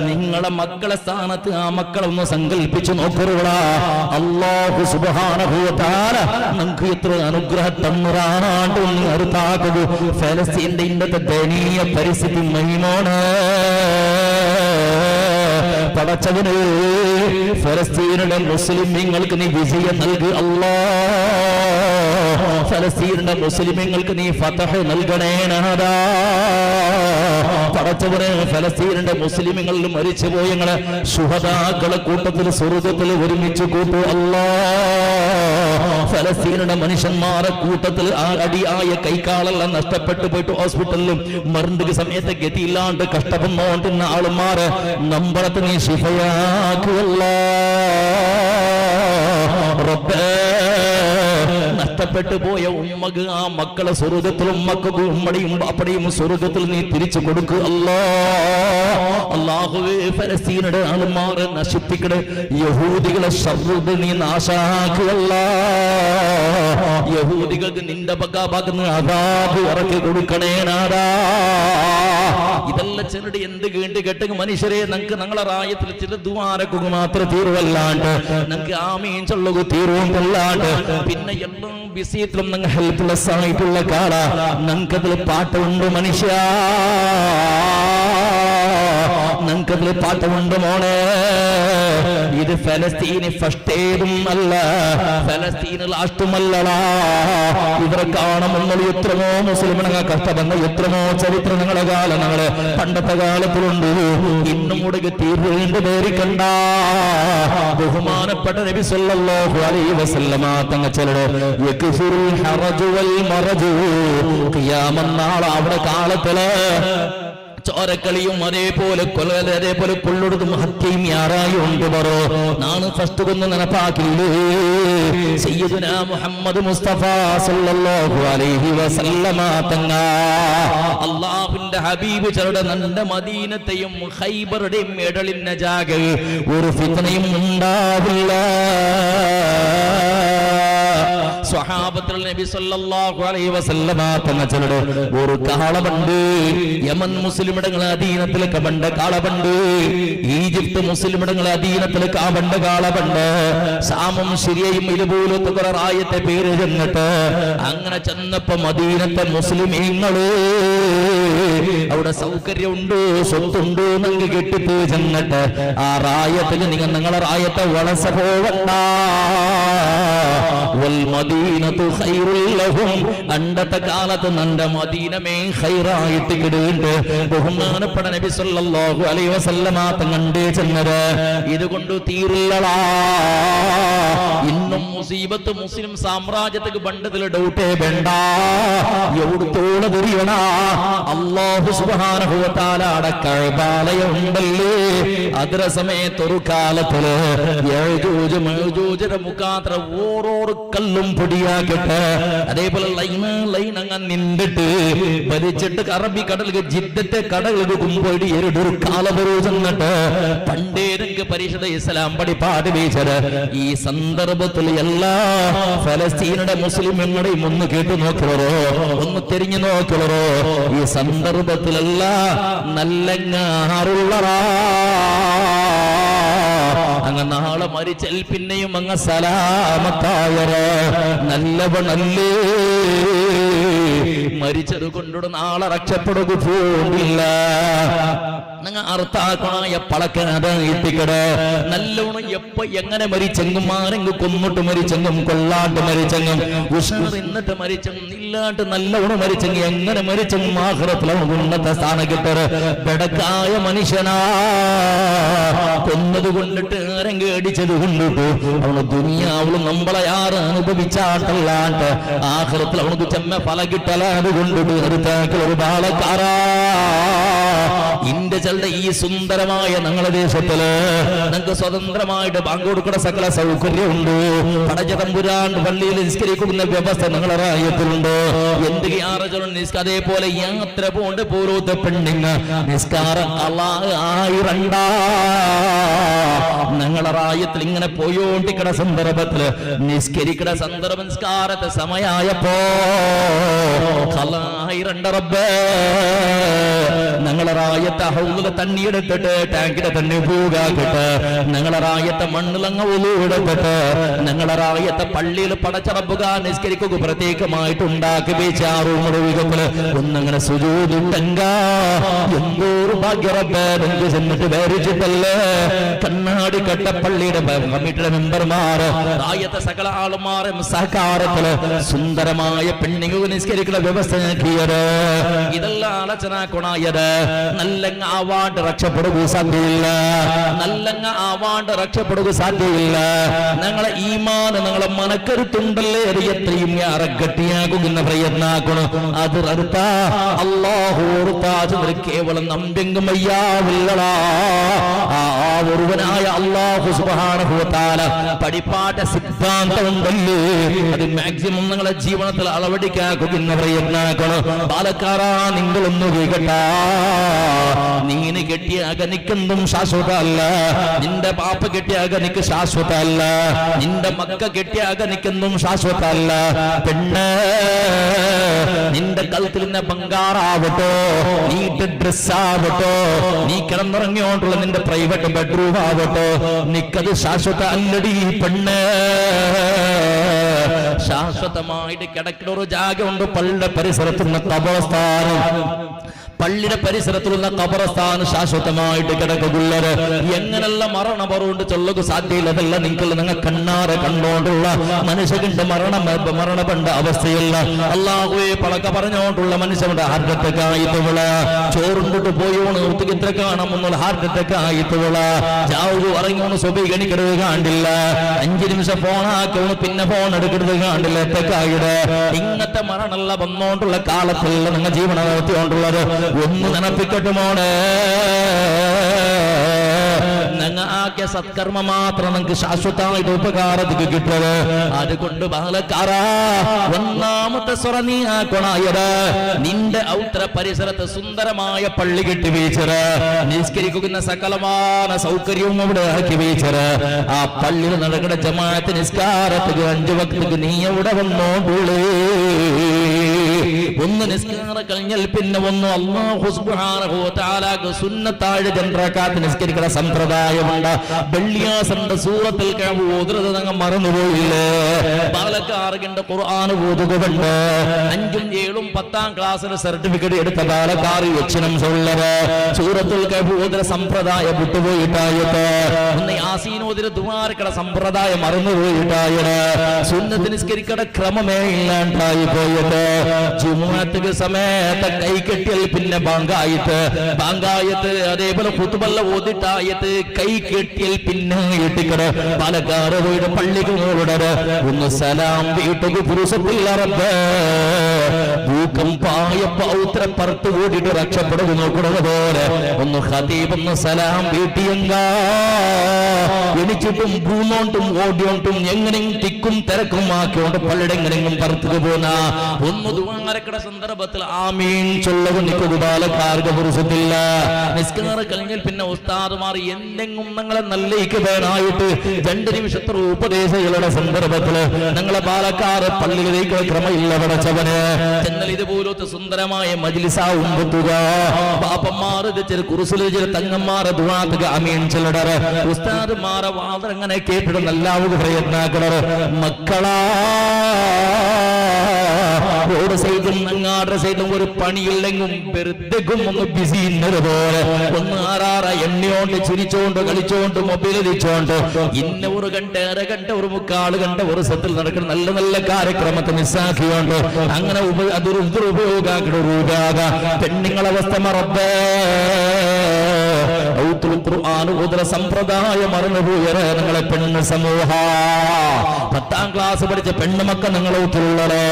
നിങ്ങളെ മക്കളെ സ്ഥാനത്ത് ആ മക്കളെ ഒന്ന് സങ്കല്പിച്ചു നോക്കരുകളാ. അല്ലാഹു സുബ്ഹാനഹു വ തആല നമുക്ക് എത്ര അനുഗ്രഹം തന്നുറാണ്ട് ഒന്ന് അടുത്താക്കുക. ഫലസ്തീന്റെ ഇന്നത്തെ ദയനീയ പരിസ്ഥിതി മഹിമോണ് പടച്ചവന്. ഫലസ്തീനിലെ മുസ്ലിമീങ്ങൾക്ക് നീ വിജയം നൽകി അല്ലാ. ഫലസ്തീനിലെ മുസ്ലിമീങ്ങൾക്ക് നീ ഫതഹ് നൽകണേ നാഥാ. പടച്ചവനെ ഫലസ്തീനിന്റെ മുസ്ലിമീങ്ങളിൽ മരിച്ചുപോയ ഞങ്ങളെ ശുഹദാക്കളെ കൂട്ടത്തിൽ സ്വർഗ്ഗത്തിൽ ഒരുമിച്ച് കൂട്ടു അല്ലാ. ഫലസ്തീനിന്റെ മനുഷ്യന്മാരെ കൂട്ടത്തിൽ ആ അടിയായ കൈക്കാളെല്ലാം നഷ്ടപ്പെട്ടു പോയിട്ട് ഹോസ്പിറ്റലിലും മരുന്നിന്റെ സമയത്ത് ഗതിയില്ലാണ്ട് കഷ്ടപ്പെടുന്നോണ്ടിരുന്ന ആളുമാരെ നമ്പറത്ത് നീ ശിഫയാക്കുവല്ലാ റബ്ബേ. നഷ്ടപ്പെട്ടു പോയ ഉമ്മക്ക് ആ മക്കളെ സ്വർഗ്ഗത്തിലും മക്കൾക്ക് ഉമ്മടിയും ബാപ്പടിയും സ്വർഗ്ഗത്തിൽ നീ തിരിച്ചു കൊടുക്കുക അല്ലാ. അല്ലാഹുവേ ഫലസ്തീനിയുടെ ആളുമാരെ നശിപ്പിക്കണേ. യഹൂദികളെ ശർറ് നീ നാശാക്കുക അല്ലാ. യഹൂദികൾക്ക് നിന്റെ ഭാഗത്ത് അദാബ് ഇറക്കി കൊടുക്കണേ നാഥാ. ഇതെല്ലാം ചെറുടി എന്ത് കേട്ട് കെട്ടുക മനുഷ്യരെ നമുക്ക് ഞങ്ങളെ റായത്തിൽ ചില ദ്വാരക്കുക മാത്രം തീരുവല്ലാണ്ട് നമുക്ക് ആമീൻ ചൊല്ലുക തീരുവല്ലാണ്ട് പിന്നെ എല്ലാം ബിസിയിലും നിങ്ങൾ ഹെൽപ്ലെസ് ആയിട്ടുള്ള കാല ഞങ്ങൾക്കതിൽ പാട്ടുണ്ട് മനുഷ്യ, ഞങ്ങൾക്കതിൽ പാട്ടുണ്ട് മോളെ. ഇത് ഫലസ്തീന് ഫസ്റ്റ് എയ്ഡും അല്ല, ഫലസ്തീന് ലാസ്റ്റുമല്ലടാ. ഇവരെ കാണുമ്പോൾ എത്രമോ മുസ്ലിമിനങ്ങൾ കഷ്ടപ്പെടുന്ന എത്രമോ ചരിത്രം ഞങ്ങളുടെ കാലം ഞങ്ങള് പണ്ടത്തെ കാലത്തിലുണ്ട്. ഇന്നും മുടങ്ങി തീർവേണ്ടി പേരിക്കണ്ട. ബഹുമാനപ്പെട്ട നബി സല്ലല്ലാഹു അലൈഹി വസല്ലമ തങ്ങൾ ചിലര് യക്ഫുറുൽ ഹറജു വൽ മറജു, ഖിയാമത്ത് നാൾ അവിടെ കാലത്തില് ചോരക്കളിയും അതേപോലെ അതേപോലെ കൊള്ളൊടുത്തും ഹത്യയും യാറായി ഉണ്ട് പറോ. നാണ് ഫസ്റ്റ് കൊന്ന് നടപ്പാക്കില്ലേ സയ്യിദുനാ മുഹമ്മദ് മുസ്തഫ സല്ലല്ലാഹു അലൈഹി വസല്ലമ തങ്ങ. അല്ലാഹുവിന്റെ ഹബീബ് ചരുടെ നന്റെ മദീനത്തെയും ഖൈബറുടെയും ഇടലിന്റെ ജാഗ ഒരു ഫിത്നയും ഉണ്ടാവില്ല. സ്വഹാബത്തുൽ നബി സല്ലല്ലാഹു അലൈഹി വസല്ലമ തങ്ങൾ ചരുടെ ഒരു കാളബണ്ട്, യമൻ മുസ്ലിമിടങ്ങളെ അധീനത്തിൽ കബണ്ട കാളബണ്ട്, ഈജിപ്ത് മുസ്ലിമിടങ്ങളെ അധീനത്തിൽ കാബണ്ട കാളബണ്ട്, സാമും സിറിയയും ഇതുപോലത്തെ കുറെ റായത്തെ പേര് ചെന്നിട്ട് അങ്ങനെ ചെന്നപ്പോ മദീനത്തെ മുസ്ലിമീങ്ങള് അവിടെ സൗകര്യമുണ്ടോ സ്വത്തുണ്ടോ എന്നങ്ങ് കെട്ടിപ്പോ ചെന്നിട്ട് ആ റായത്തിൽ നിങ്ങളെ റായത്തെ വളസ പോവണ്ട. അണ്ടത്തെ കാലത്ത് നന്റെ മദീനമേ ഖൈറായിട്ട് കിടണ്ട്. ബഹുമാനപ്പെട്ട നബി സല്ലല്ലാഹു അലൈഹി വസല്ലമ തങ്ങണ്ടേ ചെന്നത് ഇതുകൊണ്ട് തീരില്ലടാ. ഇന്നും മുസീബത്ത് മുസ്ലിം സാമ്രാജ്യത്തേക്ക് ബണ്ടത്തിൽ ഡൗട്ടേ വേണ്ട. എവിടത്തോടെ തിരിയണ അല്ലാഹു സുബ്ഹാനഹു വ തആലയുടെ കഅബാലയം ഉണ്ടല്ലേ. അതര സമയത്തൊരു കാലത്തില് യജൂജ് മഅജൂജിന്റെ മുഖാന്തര ഓരോരോ കല്ലും പൊടിയാക്കിട്ട് അതേപോലെ ലൈൻ അങ്ങ് നിന്നിട്ട് വലിച്ചിട്ട് അറബിക്കടലിൽ ജിദ്ദത്തെ കടലിൽ കുമ്പോടി ഒരു കാലപുരു ചെന്നിട്ട് പണ്ടേരക്ക് പരിശുദ്ധ ഇസ്ലാം പഠിപ്പാട് വീച്ചത്. ഈ സന്ദർഭത്തിൽ എല്ലാ ഫലസ്തീനുടെ മുസ്ലിമുകളെയും ഒന്ന് കേട്ടു നോക്കുവരോ, ഒന്ന് തിരിഞ്ഞു നോക്കുവരോ. ഈ സന്ദർഭത്തിലല്ല നല്ലങ്ങാറുള്ളറാ അങ്ങ് നാളെ മരിച്ചൽ പിന്നെയും അങ്ങ് സലാമത്തായര നല്ലവണല്ലേ. മരിച്ചത് കൊണ്ടു നാളെ രക്ഷപ്പെടുക പോകില്ല. നിങ്ങൾ അർത്ഥാക്കണായ പളക്കനതായിട്ടിക്കട നല്ലോണം എപ്പ എങ്ങനെ മരിച്ചെങ്കും ആരെങ്കിലും കൊന്നിട്ട് മരിച്ചെങ്കും കൊള്ളാട്ട് മരിച്ചെങ്കും ഉഷാർ എന്നിട്ട് മരിച്ചെങ്കും ഇല്ലാട്ട് നല്ലോണം മരിച്ചെങ്കിൽ എങ്ങനെ മരിച്ചെങ്കും ആഖിറത്തിൽ ഉന്നത സ്ഥാനം കിട്ടറ്. ബെടക്കായ മനുഷ്യനാ കൊന്നത് കൊണ്ടിട്ട് ആരെങ്കിലും അടിച്ചത് കൊണ്ടിട്ടു അവന് ദുനിയാവളും നമ്മളെ ആറ് അനുഭവിച്ചാട്ടല്ലാണ്ട് ആഖിറത്തിൽ അവനക്ക് ചെമ്മ ഫല കിട്ടലാത് കൊണ്ടിട്ട് നിർത്താക്കൾ ഒരു ബാലക്കാരാ. ഇന്ത്യ ചെറുടെ ഈ സുന്ദരമായ ഞങ്ങളുടെ ദേശത്തില് ഞങ്ങൾക്ക് സ്വതന്ത്രമായിട്ട് ബാങ്ക് കൊടുക്കുന്ന സകല സൗകര്യമുണ്ട്. പടജതമ്പുരാൻ പള്ളിയിൽ നിസ്കരിക്കുന്ന വ്യവസ്ഥ ഞങ്ങളുടെ റായത്തിലുണ്ട്. എന്ത് അതേപോലെ യാത്ര പോണ്ട് പോലത്തെ പെണ്ണിങ് നിസ്കാരം ആയിരണ്ട ഞങ്ങളുടെ റായത്തിൽ ഇങ്ങനെ പോയോണ്ടിക്കണ സന്ദർഭത്തില് നിസ്കരിക്കണ സന്ദർഭം നിസ്കാരത്തെ സമയായപ്പോ ആയിരണ്ട റബ്ബേ ഞങ്ങളെ റായത്തെ ഹൗലിലെ തണ്ണി എടുത്തിട്ട് ടാങ്കിന്റെ തണ്ണി പൂകാക്കിട്ട് ഞങ്ങളെ റായത്തെ മണ്ണിലങ്ങ ഒലുവെടുത്തിട്ട് ഞങ്ങളെ റായത്തെ പള്ളിയിൽ പടച്ചറപ്പുക നിസ്കരിക്കുക പ്രത്യേകമായിട്ട് ഉണ്ടാക്കി വെച്ചാറുകള് ഒന്നങ്ങനെ സുജൂദിട്ടെങ്ക എന്തോരു ഭാഗ്യറബ്ബേ നിങ്ങൾക്ക് ചെന്നിട്ട് വേറിച്ചിട്ടല്ലേ. കണ്ണാടി കെട്ട പള്ളിയുടെ കമ്മിറ്റിയുടെ മെമ്പർമാര് റായത്തെ സകല ആളുമാരും സഹകാരത്തില് സുന്ദരമായ പെണ്ണുങ്ങൾ നിസ്കരിക്കുന്ന വ്യവസ്ഥ നോക്കിയത്. ഇതെല്ലാം ആലോചനാക്കുണായത് നല്ലങ്ങ ആവാണ്ട് രക്ഷപ്പെടുക സാധ്യയില്ല. നല്ലങ്ങ ആവാണ്ട് രക്ഷപ്പെടുക സാധ്യയില്ല. ഞങ്ങളെ ഈമാൻ ഞങ്ങളെ മനക്കരുത്തുണ്ടല്ലേ അത് എത്രയും ഏറെ ഗട്ടിയാകുന്ന പ്രയത്നാക്കണം. അത് അടുത്ത അല്ലാഹു കേവലം നമ്പ്യങ്കും അയ്യാവില്ലടാ. ആ ഒരുവനായ അല്ലാഹു സുബ്ഹാനഹു വ തആല പഠിപ്പാട്ട സിദ്ധാന്തം ഉണ്ടല്ലേ അത് മാക്സിമം നിങ്ങളെ ജീവിതത്തിൽ അളവടിക്കാക്കുന്ന നിങ്ങൾ പ്രയത്നാക്കണം. പാലക്കാരാ നിങ്ങളൊന്നു കേൾക്കട്ട, നീന് കെട്ടിയ അകനിക്കെന്തും ശാശ്വതമല്ല. നിന്റെ പാപ്പ കെട്ടിയ അകനിക്ക് ശാശ്വതമല്ല. നിന്റെ മക്ക കെട്ടിയ അകനിക്കെന്തും ശാശ്വതമല്ല. പെണ്ണ്, നിന്റെ കഴുത്തിൽ നിന്ന് ബംഗാറാവട്ടോ, നീട്ട് ഡ്രസ് ആവട്ടോ, നീ കിടന്നിറങ്ങിയോണ്ടുള്ള നിന്റെ പ്രൈവറ്റ് ബെഡ്റൂം ആവട്ടോ, നിക്കത് ശാശ്വത അല്ലടി പെണ്ണ്. ശാശ്വതമായിട്ട് കിടക്കുന്ന ഒരു ജാഗമുണ്ട് പള്ളിയുടെ പരിസരത്തുള്ള ഖബർസ്ഥാനം. പള്ളിയുടെ പരിസരത്തുള്ള ഖബർസ്ഥാനം ശാശ്വതമായിട്ട് കിടക്കുള്ളത്. എങ്ങനെയുള്ള മരണം പറവുണ്ട് ചൊല്ലുക സാധ്യയില്ല. അതല്ല നിങ്ങൾ കണ്ണാറെ കണ്ടോണ്ടുള്ള മനുഷ്യന്റെ മരണപ്പെട്ട അവസ്ഥയല്ല. അല്ലാഹുവേ പളക്ക പറഞ്ഞോണ്ടുള്ള മനുഷ്യന്റെ ഹാർട്ട് അറ്റാക്ക് ആയിട്ടുള്ള, ചോറുണ്ടിട്ട് പോയോണ് ഇത്ര കാണുമെന്നുള്ള ഹാർട്ട് അറ്റാക്ക് ആയിട്ടുള്ള, ചാവു ഇറങ്ങിയോണ് സ്വഭീകണിക്കരുത് കാണ്ടില്ല, 5 നിമിഷം ഫോണാക്കോണ് പിന്നെ ഫോൺ എടുക്കരുത് കാണ്ടില്ല, എത്തക്കായിട്ട് ഇങ്ങനത്തെ മരണമുള്ള വന്നോണ്ടുള്ള കാലത്തിലുള്ള നിങ്ങൾ ജീവന നടത്തിയോണ്ടുള്ളത് ഒന്ന് നനപ്പിക്കട്ടെ മോനെ. ആക്കിയ സത്കർമ്മ മാത്രം നിങ്ങൾക്ക് ശാശ്വതമായിട്ട് ഉപകാരത്തിൽ കിട്ടത്. അതുകൊണ്ട് ബാലക്കാരാ, ഒന്നാമത്തെ സ്വറ നീ ആക്കണായത് നിന്റെ ഔത്ര പരിസരത്ത് സുന്ദരമായ പള്ളി കെട്ടി വീച്ചത്, നിസ്കരിക്കുന്ന സകലமான സൗകര്യവും അവിടെ ആക്കി വീച്ചത്. ആ പള്ളിയിൽ നടക്കുന്ന ജമാഅത്ത് നിസ്കാരത്തിന് 5 വക്തക്ക് നീ എവിടെ വന്നോണ്ടുള്ളേ. ഒന്ന് നിസ്കാരം കഴിഞ്ഞാൽ പിന്നെ ഒന്ന് അല്ലാഹു സുബ്ഹാനഹു വ തആലക്ക് സുന്നത്തായ 2 റക്അത്ത് നിസ്കരിക്കുന്ന സമ്പ്രദായമുണ്ട്. വെള്ളിയാസന്റെ സൂറത്തിൽ ഓതുന്നത് നിങ്ങൾ മറന്നുപോയില്ലേ? പാലക്കാർക്കിന്റെ ഖുർആൻ ഓതുകയുണ്ട്. 5ഉം 7ഉം 10ാം ക്ലാസ്സിന് സർട്ടിഫിക്കറ്റ് എടുത്ത പാലക്കാർ യക്ഷണം ചൊല്ലത് സൂറത്തുൽ കഹ്ഫ് ഓതുന്ന സമ്പ്രദായം വിട്ടുപോയിട്ടായിട്ട്, ഒന്ന് യാസീൻ ഓതുന്ന ദുആർക്കട സമ്പ്രദായം മറന്നുപോയിട്ടായിട്ട്, സുന്നത്ത് നിസ്കരിക്കട ക്രമമേ ഇല്ലാണ്ടായി പോയിട്ട്, ജുമുഅത്ത് സമയത്ത് കൈ കെട്ടിയൽ പിന്നെ ബാങ്കായത്ത്, അതേപോലെ ഖുതുബല്ല ഓതിട്ടായത്ത് കൈ കെട്ടിയൽ പിന്നെ ഇട്ടിക്കട. പാലക്കാട് പോയിട്ട് പള്ളികളോട് ഒന്ന് സലാം വീട്ടുക പുരുഷത്തില്ല റബ്ബേ, തൂക്കം പായ പൗത്ര പറത്ത് കൂടിയിട്ട് രക്ഷപ്പെടുക നോക്കുന്നത് പോലെ ഒന്ന് ഖതീബ് ഒന്ന് സലാം വീട്ടിയങ്ക. എണിച്ചിട്ടും ഭൂമോണ്ടും ഓടിയോണ്ടും എങ്ങനെയും തിക്കും തിരക്കും ആക്കിയോണ്ട് പള്ളിയുടെ എങ്ങനെയും പറത്തുക പോന്ന ഒന്ന് ദുആരക്കട സന്ദർഭത്തിൽ ആമീൻ ചൊല്ലക നിൽക്കുക. പാലക്കാർക്ക് പുരുഷത്തില്ല. നിസ്കാരം കഴിഞ്ഞാൽ പിന്നെ ഉസ്താദുമാർ എന്തെങ്കിലും നിങ്ങളെ നല്ലേക്ക് വേണായിട്ട് 2 നിമിഷത്തെ ഉപദേശങ്ങളുടെ സന്ദർഭത്തില് നിങ്ങളെ പാലക്കാട് പള്ളിയിലേക്ക് ക്രമമില്ല പടച്ചവന്. എന്നാൽ ഇതുപോലത്തെ സുന്ദരമായ മജ്ലിസാവും വെക്കുക. പാപ്പന്മാർ കുറുസിൽ തങ്ങന്മാരെ ദുആക്ക് ആമീൻ ചൊല്ലട. ഉസ്താദുമാരെ വാദം അങ്ങനെ കേട്ടിട്ട് നല്ലാവുക പ്രയത്നാക്കണ. മക്കളാ, റോഡ് സൈഡും അങ്ങാട് സൈഡും ഒരു പണിയില്ലെങ്കിലും വെറുതെക്കും ഒന്ന് ബിസി പോലെ ഒന്ന് ആറാറ എണ്ണയോണ്ട് ചിരിച്ചോണ്ട് കളിച്ചോണ്ട് മൊബൈൽ തിരിച്ചോണ്ട് ഇന്ന 1 ഗണ്ട 1/2 ഗണ്ട 1/4 ഗണ്ട ഒരു സ്ഥലത്തിൽ നടക്കുന്ന നല്ല നല്ല കാര്യക്രമത്തെ മിസ്സാക്കിയോണ്ട് അങ്ങനെ അതൊരു ദുരുപയോഗ. പെണ്ണുങ്ങളെ അവസ്ഥ മറബേ, സമ്പ്രദായം മറന്നുപോയറേ നിങ്ങളെ പെണ്ണ് സമൂഹ. 10ാം ക്ലാസ് പഠിച്ച പെണ്ണുമക്ക നിങ്ങളെ ഊത്തിലുള്ളത്,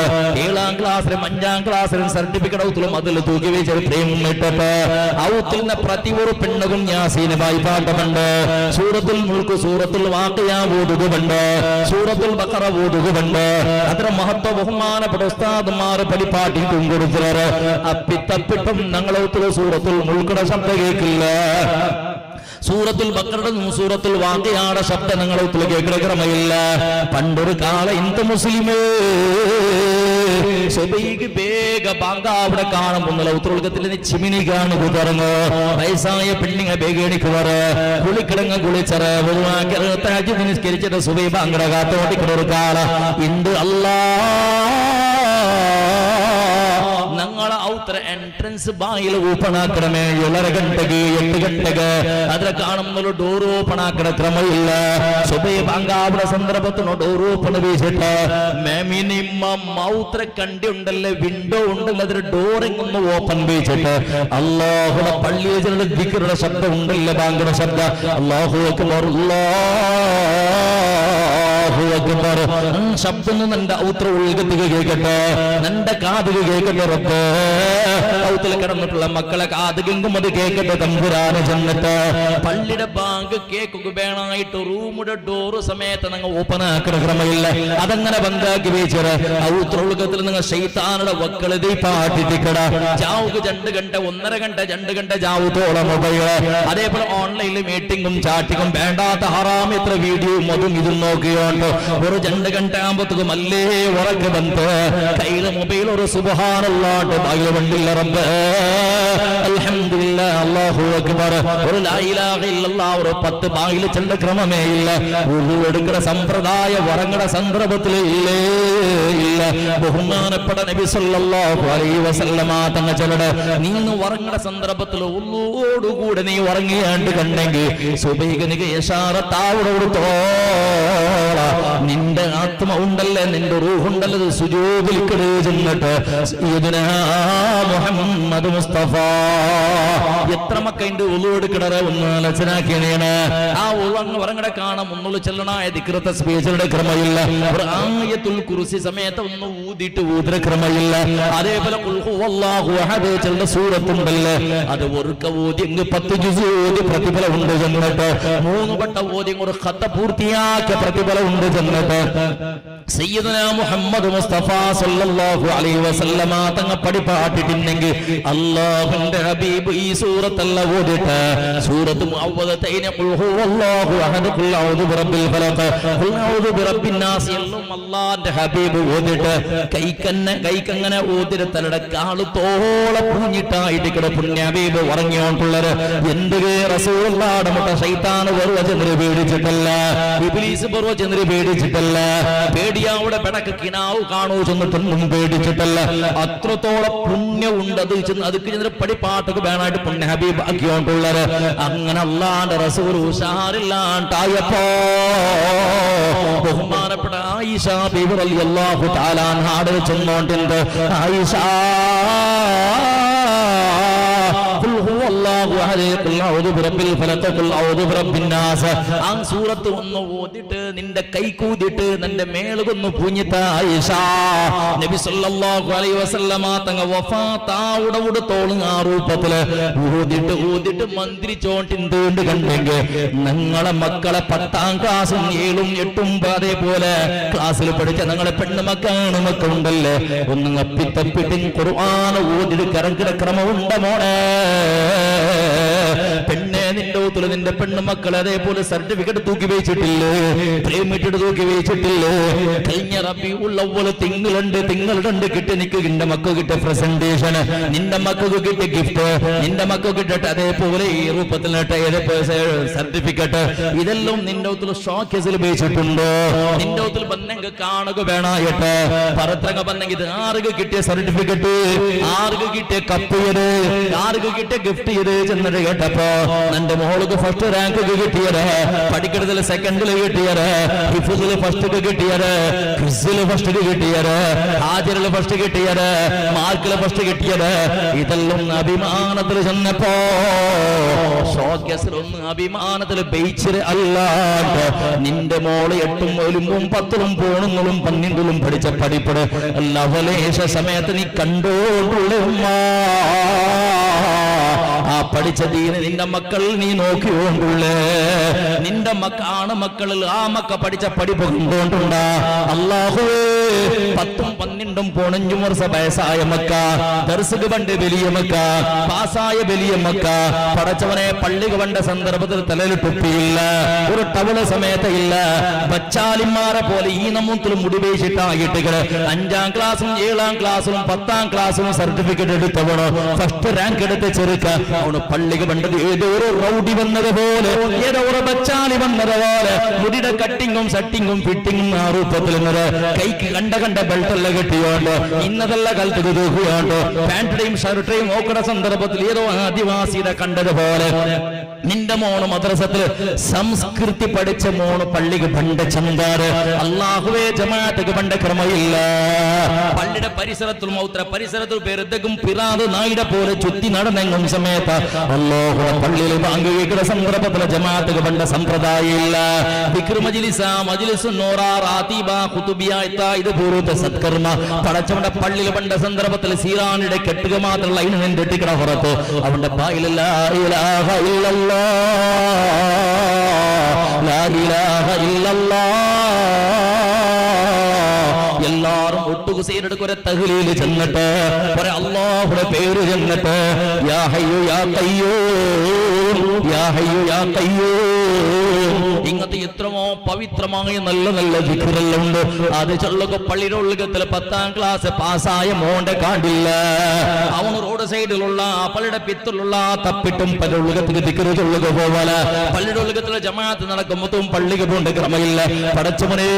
7ാം ക്ലാസ്സിലും 5ാം ക്ലാസ്സിലും സർട്ടിഫിക്കറ്റ് ഔത്തിലും അതിൽ തൂക്കി വെച്ചൊരു പ്രേമം ഇട്ടിട്ട് ഔത്തിൽ നിന്ന് പ്രതി ഒരു പെണ്ണും യാസീന് വായ്പാട്ടമുണ്ട്. സൂറത്തുൽ മുൽക്ക് സൂറത്തുൽ വാഖിയ ഓതുകയുണ്ട്, സൂറത്തുൽ ബഖറ ഓതുകയുണ്ട്. അത്ര മഹത്വ ബഹുമാനപ്പെട്ട ഉസ്താദുമാർ പരിപാടിക്കും കൊടുത്തത്. അപ്പിത്തപ്പിട്ടും ഞങ്ങളെ സൂറത്തുൽ മുൽക്കുടെ ശബ്ദം കേൾക്കില്ല. സൂറത്തുൽ ബഖറയുടെ സൂറത്തുൽ വാഖിയയുടെ ശബ്ദം നിങ്ങളെ കേൾക്കുന്ന ക്രമമില്ല. പണ്ടൊരു കാല ഇന്ത മുസ്ലിമേ വേഗ ബാങ്ക അവിടെ കാണുമ്പോൾ ഉത്തരത്തിൽ ചിമിനി കാണുക തുറങ്ങോ. വയസ്സായ പെണ്ണിങ്ങ ബേഗണിക്കുവറ് കുളിക്കിടങ്ങ കുളിച്ചറ് നിസ്കരിച്ചിട്ട് സുബൈ ബാങ്കട കാത്തോട്ടിക്കുന്ന ഒരു കാല ഇന്ത് അല്ലാ ഞങ്ങളെ ഔത്ര എൻട്രൻസ് ബായിൽ ഓപ്പൺ ആക്കണമേ. 7:30 ഗಂಟೆಗೆ 8 ಗಂಟೆಗೆ ಅದ್ರ കാണുമ്പോൾ ഡോർ ഓപ്പൺ ആക്കണ ക്രമമില്ല. സുബൈ ബാങ്കാവുന്ന സന്ദർഭത്തിന് ഡോർ ഓപ്പൺ വീശിട്ട് മിനിമം ഔത്ര കണ്ടി ഉണ്ടല്ലേ, വിൻഡോ ഉണ്ടല്ലോ, അതിന് ഡോറിങ്ങൊന്ന് ഓപ്പൺ വീശിട്ട് അല്ലാഹുടെ പള്ളിയുടെ ദിക്റുടെ ശബ്ദം ഉണ്ടല്ലേ, ബാങ്കുടെ ശബ്ദം അല്ലാഹു അക്ബർ ശബ്ദം നിന്റെ ഔത്ര ഉൾഗതിക കേൾക്കട്ടെ, നിന്റെ കാതുക കേൾക്കട്ടെ റബ്ബേ. ഹൗത്തിൽ കിടന്നിട്ടുള്ള മക്കളെ കാതുകെങ്കും അത് കേൾക്കട്ടെ തമ്പുരാന് ജന്നത്ത്. പള്ളിയുടെ ബാങ്ക് കേക്ക് വേണമായിട്ട് റൂമിന്റെ ഡോറ് സമയത്ത് നിങ്ങൾ ഓപ്പൺ ആക്കുന്ന ക്രമമില്ല, അതങ്ങനെ ബന്ധാക്കി വെച്ചത് ഔത്രൊളുക്കത്തിൽ നിങ്ങൾ ശൈത്താനുടെ വക്കളതി പാട്ടിട്ടിക്കട ജാവുക്ക് 2 ഗണ്ട 1.5 ഗണ്ട 2 ഗണ്ട ജാവുത്തോളം മൊബൈല്, അതേപോലെ ഓൺലൈനിൽ മീറ്റിംഗും ചാറ്റിങ്ങും വേണ്ടാത്ത ഹറാം എത്ര വീഡിയോയും അതും ഇതും നോക്കിയോണ്ട് ഒരു 2 ഗണ്ട ആകുമ്പോഴത്തേക്കും അല്ലേ ഉറക്ക് ബന്ധ കയ്യില് മൊബൈൽ ഒരു സുബ്ഹാനല്ലാഹ് ബാഗിൽ വണ്ടില്ല റബ്ബ് അൽഹംദുലില്ലാഹ് അല്ലാഹു അക്ബർ ഒരു ലാ ഇലാഹ ഇല്ലല്ലാഹ് ഒരു 10 ബാഗിൽ ചെണ്ട ക്രമമേ ഇല്ല. വുളു എടുക്കുന്ന സമ്പ്രദായ വറങ്ങട സന്ദർഭത്തിൽ ഇല്ലേ ഇല്ല. ബഹുമാനപ്പെട്ട നബി സല്ലല്ലാഹു അലൈഹി വസല്ലമ തങ്ങൾ ചെലട് നീന്ന് ഉറങ്ങണ സന്ദർഭത്തിൽ ഉള്ളോടുകൂടെ നീ ഉറങ്ങിയാണ്ട് കണ്ടെങ്കിൽ സുബൈഗനിക്ക് യശാറത്താവിടെ കൊടുത്തോള നിന്റെ ആത്മ ഉണ്ടല്ലേ, നിന്റെ റൂഹുണ്ടല്ലോ സുജൂദിൽ ചെന്നിട്ട് സയ്യിദുനാ മുഹമ്മദ് മുസ്തഫ എത്ര മക്കൈന്റെ ഉളു എടുക്കണേ ഒന്ന് ആലോചനാക്കിയാണ്. ആ ഉറങ്ങട കാണാം ഒന്നുള്ള ചെല്ലണായ ദിക്റത്തെ സ്പീച്ചുകളുടെ ക്രമമില്ല. ഒരു ആയത്തുൽ കുർസി സമയത്ത് ഒന്ന് ഊതിട്ട് ഊതര ക്രമമില്ല. അതേപോലെ ഖുൽ ഹുവല്ലാഹു അഹദ് ചെല്ല സൂറത്തുണ്ടല്ലേ, അത് ഒരുക്ക ഓതി 10 ജുസ് ഓതി പ്രതിഫലം ഉണ്ട് ചെന്നിട്ട് 3 വട്ട ഓതി ഒരു ഖത്ത പൂർത്തിയാക്കിയ പ്രതിഫലം ഉണ്ട് ചെന്നിട്ട് സയ്യിദുനാ മുഹമ്മദ് മുസ്തഫ സല്ലല്ലാഹു അലൈഹി വസല്ലമ തങ്ങൾ പഠിപ്പാട്ടിട്ടുണ്ടെങ്കിൽ അല്ലാഹുവിന്റെ ഹബീബ് ഈ സൂറത്തല്ല ഓതിട്ട് സൂറത്ത് മുഅവ്വദതൈന ഖുൽ ഹുവല്ലാഹു അഹദ് ഖുൽ അഊദു ബിറബ്ബിൽ ഫലഖ് ഖുൽ അഊദു ബിറബ്ബിൻ നാസ് എല്ലാം അല്ലാഹുവിന്റെ ഹബീബ് ഓതിട്ട് കൈക്കങ്ങനെ ഓതിര തലയുടെ കാളുത്തോളം പൂഞ്ഞിട്ടായിട്ട് കിട പുണ്യ ഹബീബ് ഉറങ്ങിയോണ്ടുള്ളത് എന്തൊക്കെ റസൂലുള്ളാഹിയുടെ മുട്ട ശൈത്താൻ വെറുതെ ചെന്ന് പേടിച്ചിട്ടല്ല, ഇബ്ലീസ് വെറുതെ ചെന്ന് പേടിച്ചിട്ടല്ല, പേടിയാവുടെ പെടക്ക് കിനാവ് കാണൂ ചെന്നിട്ടൊന്നും പേടിച്ചിട്ടല്ല. അത്രത്തോളം പുണ്യം ഉണ്ട് അത് അതിക്ക് ചെന്നിട്ട് പടിപ്പാട്ടൊക്കെ വേണമായിട്ട് പുണ്യ ഹബീബ് ആക്കിയോണ്ടുള്ളത്. അങ്ങനെ അല്ലാന്റെ റസൂൽ ഉഷാറില്ലാണ്ടായപ്പോ ബഹുമാനപ്പെട്ട ആയിഷ ബീവി റളിയല്ലാഹു തആല അൻഹാടെ ചെന്നോണ്ടിണ്ട് ആയിഷ സൂറത്ത് ഒന്ന് ഓതിട്ട് നിന്റെ കൈ കൂതിട്ട് നിന്റെ മേലുകൊന്ന് പൂഞ്ഞിത്ത ആയിഷ നബി സല്ലല്ലാഹു അലൈഹി വസല്ലമ തങ്ങ വഫാത്താവുടെ തോളും ആ രൂപത്തില് ഊതിട്ട് മന്ത്രിച്ചോണ്ടിണ്ട് കണ്ടെങ്കിൽ നിങ്ങളെ മക്കളെ 10ാം ക്ലാസും 7ഉം 8ഉം അതേപോലെ ക്ലാസ്സിൽ പഠിച്ച നിങ്ങളെ പെണ്ണുമക്കാണ് മക്കളുണ്ടല്ലേ ഒന്ന് അപ്പിത്തപ്പിട്ടും ഖുർആൻ ഓതിട്ട് കറങ്ങിട ക്രമമുണ്ട മോളെ പെണ്ണെ നിന്റെ ഊത്തില് നിന്റെ പെണ്ണുമക്കൾ അതേപോലെ സർട്ടിഫിക്കറ്റ് തൂക്കി വെച്ചിട്ടില്ലേ, പ്രേമിച്ചിട്ട് തൂക്കി വെച്ചിട്ടില്ലേ. കഴിഞ്ഞ റബീഉൽ അവ്വൽ തിങ്കളുണ്ട് കിട്ടി നിക്ക് നിന്റെ മക്കൾ കിട്ടിയ പ്രസന്റേഷൻ, നിന്റെ മക്കൾക്ക് കിട്ടിയ ഗിഫ്റ്റ്, നിന്റെ മക്കൾ കിട്ടട്ടെ അതേപോലെ ഈ രൂപത്തിൽ സർട്ടിഫിക്കറ്റ് ഇതെല്ലാം നിന്റെ ഊത്തിൽ ഷോക്കേസിൽ വെച്ചിട്ടുണ്ടോ? നിന്റെ ഊത്തിൽ ബന്നെങ്കിൽ കാണുക വേണായിട്ട് പറത്രങ്ങ ബന്നെങ്കിൽ ഇത് ആർക്ക് കിട്ടിയ സർട്ടിഫിക്കറ്റ്, ആർക്ക് കിട്ടിയ കപ്പ് ചെയ്ത്, ആർക്ക് കിട്ടിയ ഗിഫ്റ്റ് ചെയ്ത് ചെന്നിട്ട് കേട്ടപ്പോ നിന്റെ മോൾക്ക് ഫസ്റ്റ് റാങ്ക് കിട്ടിയത്, പഠിക്കണതിൽ സെക്കൻഡിൽ കിട്ടിയത്, ഹിഫ്സിൽ ഫസ്റ്റ് കിട്ടിയത്, ക്വിസിൽ ഫസ്റ്റ് കിട്ടിയത്, ഹാജറിൽ ഫസ്റ്റ് കിട്ടിയത്, മാർക്കിൽ ഫസ്റ്റ് കിട്ടിയത്. ഇതെല്ലാം അഭിമാനത്തിൽ ചെന്നപ്പോ ഷോക്കേസിലൊന്ന് അഭിമാനത്തിൽ ബെയ്ച്ചില് അല്ലാണ്ട് നിന്റെ മോള് 8ഉം 9ഉം 10ഉം പോണുങ്ങളും 12ഉം പഠിച്ച പഠിപ്പട് ലവലേശ സമയത്ത് നീ കണ്ടോണ്ടുള്ള ആ പഠിച്ച ദീന് നിന്റെ മക്കൾ നീ നോക്കിക്കൊണ്ടുള്ളേ. നിന്റെ ആണ് മക്കളിൽ ആ മക്ക പഠിച്ച പഠിപ്പ് കൊണ്ടുണ്ടാ അല്ലാഹുവേ 10ഉം 12ഉം 15 വർഷ വയസ്സായ മക്ക, ദർസുക്ക് പണ്ട് വലിയ മക്ക, പാസായ വലിയ മക്ക, പടച്ചവനെ പള്ളിക്ക് പണ്ട സന്ദർഭത്തിൽ തലയിൽ തൊപ്പിയില്ല, ഒരു ടവള് സമയത്ത് ഇല്ല, ബച്ചാലിമാരെ പോലെ ഈ നമ്മത്തിലും മുടിവേശിട്ടായിട്ട് 5ാം ക്ലാസും 7ാം ക്ലാസും 10ാം ക്ലാസും സർട്ടിഫിക്കറ്റ് എടുത്തവണോ ഫസ്റ്റ് റാങ്ക് എടുത്ത് ചെറുക്ക അവന് പള്ളിക്ക് പണ്ടത് ഏതോ ഒരു റൗഡി വന്നതുപോലെ, ഏതോ ഒരു ബച്ചാലി വന്നതുപോലെ മുടിയുടെ കട്ടിങ്ങും സട്ടിങ്ങും ഫിറ്റിങ്ങും ആ രൂപത്തിൽ കൈക്ക് കണ്ട ബെൽറ്റെല്ലാം കെട്ടിയോണ്ട് ഇന്നതെല്ലാം കാലത്ത് തൂക്കിയോണ്ട് പാന്റിന്റെയും ഷർട്ടയും ഓക്കട സന്ദർഭത്തിൽ ഏതോ ആദിവാസിയുടെ കണ്ടതുപോലെ നിന്റെ മോണ് മദ്രസത്തില് സംസ്കൃതി പഠിച്ച മോണ് പള്ളിക്ക് പണ്ട് ചന്താറ് അള്ളാഹുവേ ജമാഅത്ത് പണ്ട് ക്രമയില്ല പള്ളിയുടെ പരിസരത്തിൽ മൗത്ര പരിസരത്തിൽ പെരുതകും പിറാത് നായിടെ പോലെ ചുറ്റി നടന്നെങ്ങും സമയത്ത് അല്ലാഹുവേ പള്ളിയിൽ ബാങ്ക് കേൾക്കുന്ന സന്ദർഭത്തിൽ ജമാഅത്ത് പണ്ട് സമ്പ്രദായമില്ല ദിക്ർ മജ്ലിസ മജ്ലിസുൻ നൂറ റാതിബ ഖുതുബിയ ഇത് പൂർവ്വ സത്കർമ്മ പടച്ചവന്റെ പള്ളിയിൽ പണ്ട് സന്ദർഭത്തിൽ സീറാനിടെ കെട്ടുക മാത്രമുള്ള അതിന് നിന്റെ കെട്ടിക്കട പുറത്ത് അവന്റെ ബായില ലാ ഇലാഹ ഇല്ലല്ലാഹ് ലാ ഇലാഹ ഇല്ലല്ലാഹ് എല്ലാരും ഒട്ടുകുസൈനെടുക്ക് ഒരു തഹ്ലീൽ ചെന്നിട്ട് ഒരു അല്ലാഹുവിന്റെ പേര് ചെന്നിട്ട് യാ ഹയ്യു യാ ഖയ്യൂം യാ ഹയ്യു യാ ഖയ്യൂം ഇങ്ങനത്തെ എത്രമോ പവിത്രമായ നല്ല നല്ല ദിക്റെല്ലാം ഉണ്ട് അത് ചൊല്ലുക പള്ളിയുടെ ഉള്ളികത്തിൽ 10ാം ക്ലാസ് പാസ്സായ മോന്റെ കാണ്ടില്ല അവൻ റോഡ് സൈഡിലുള്ള പള്ളിയുടെ പിത്തിലുള്ള തപ്പിട്ടും പല ഉള്ളികത്തിൽ ദിക്റ് ചൊല്ലുക പോവാല പള്ളിയുടെ ഉള്ളികത്തിൽ ജമാഅത്ത് നടക്കുമ്പോഴും പള്ളിക്ക് പോകേണ്ട ക്രമമില്ല പടച്ചവനേ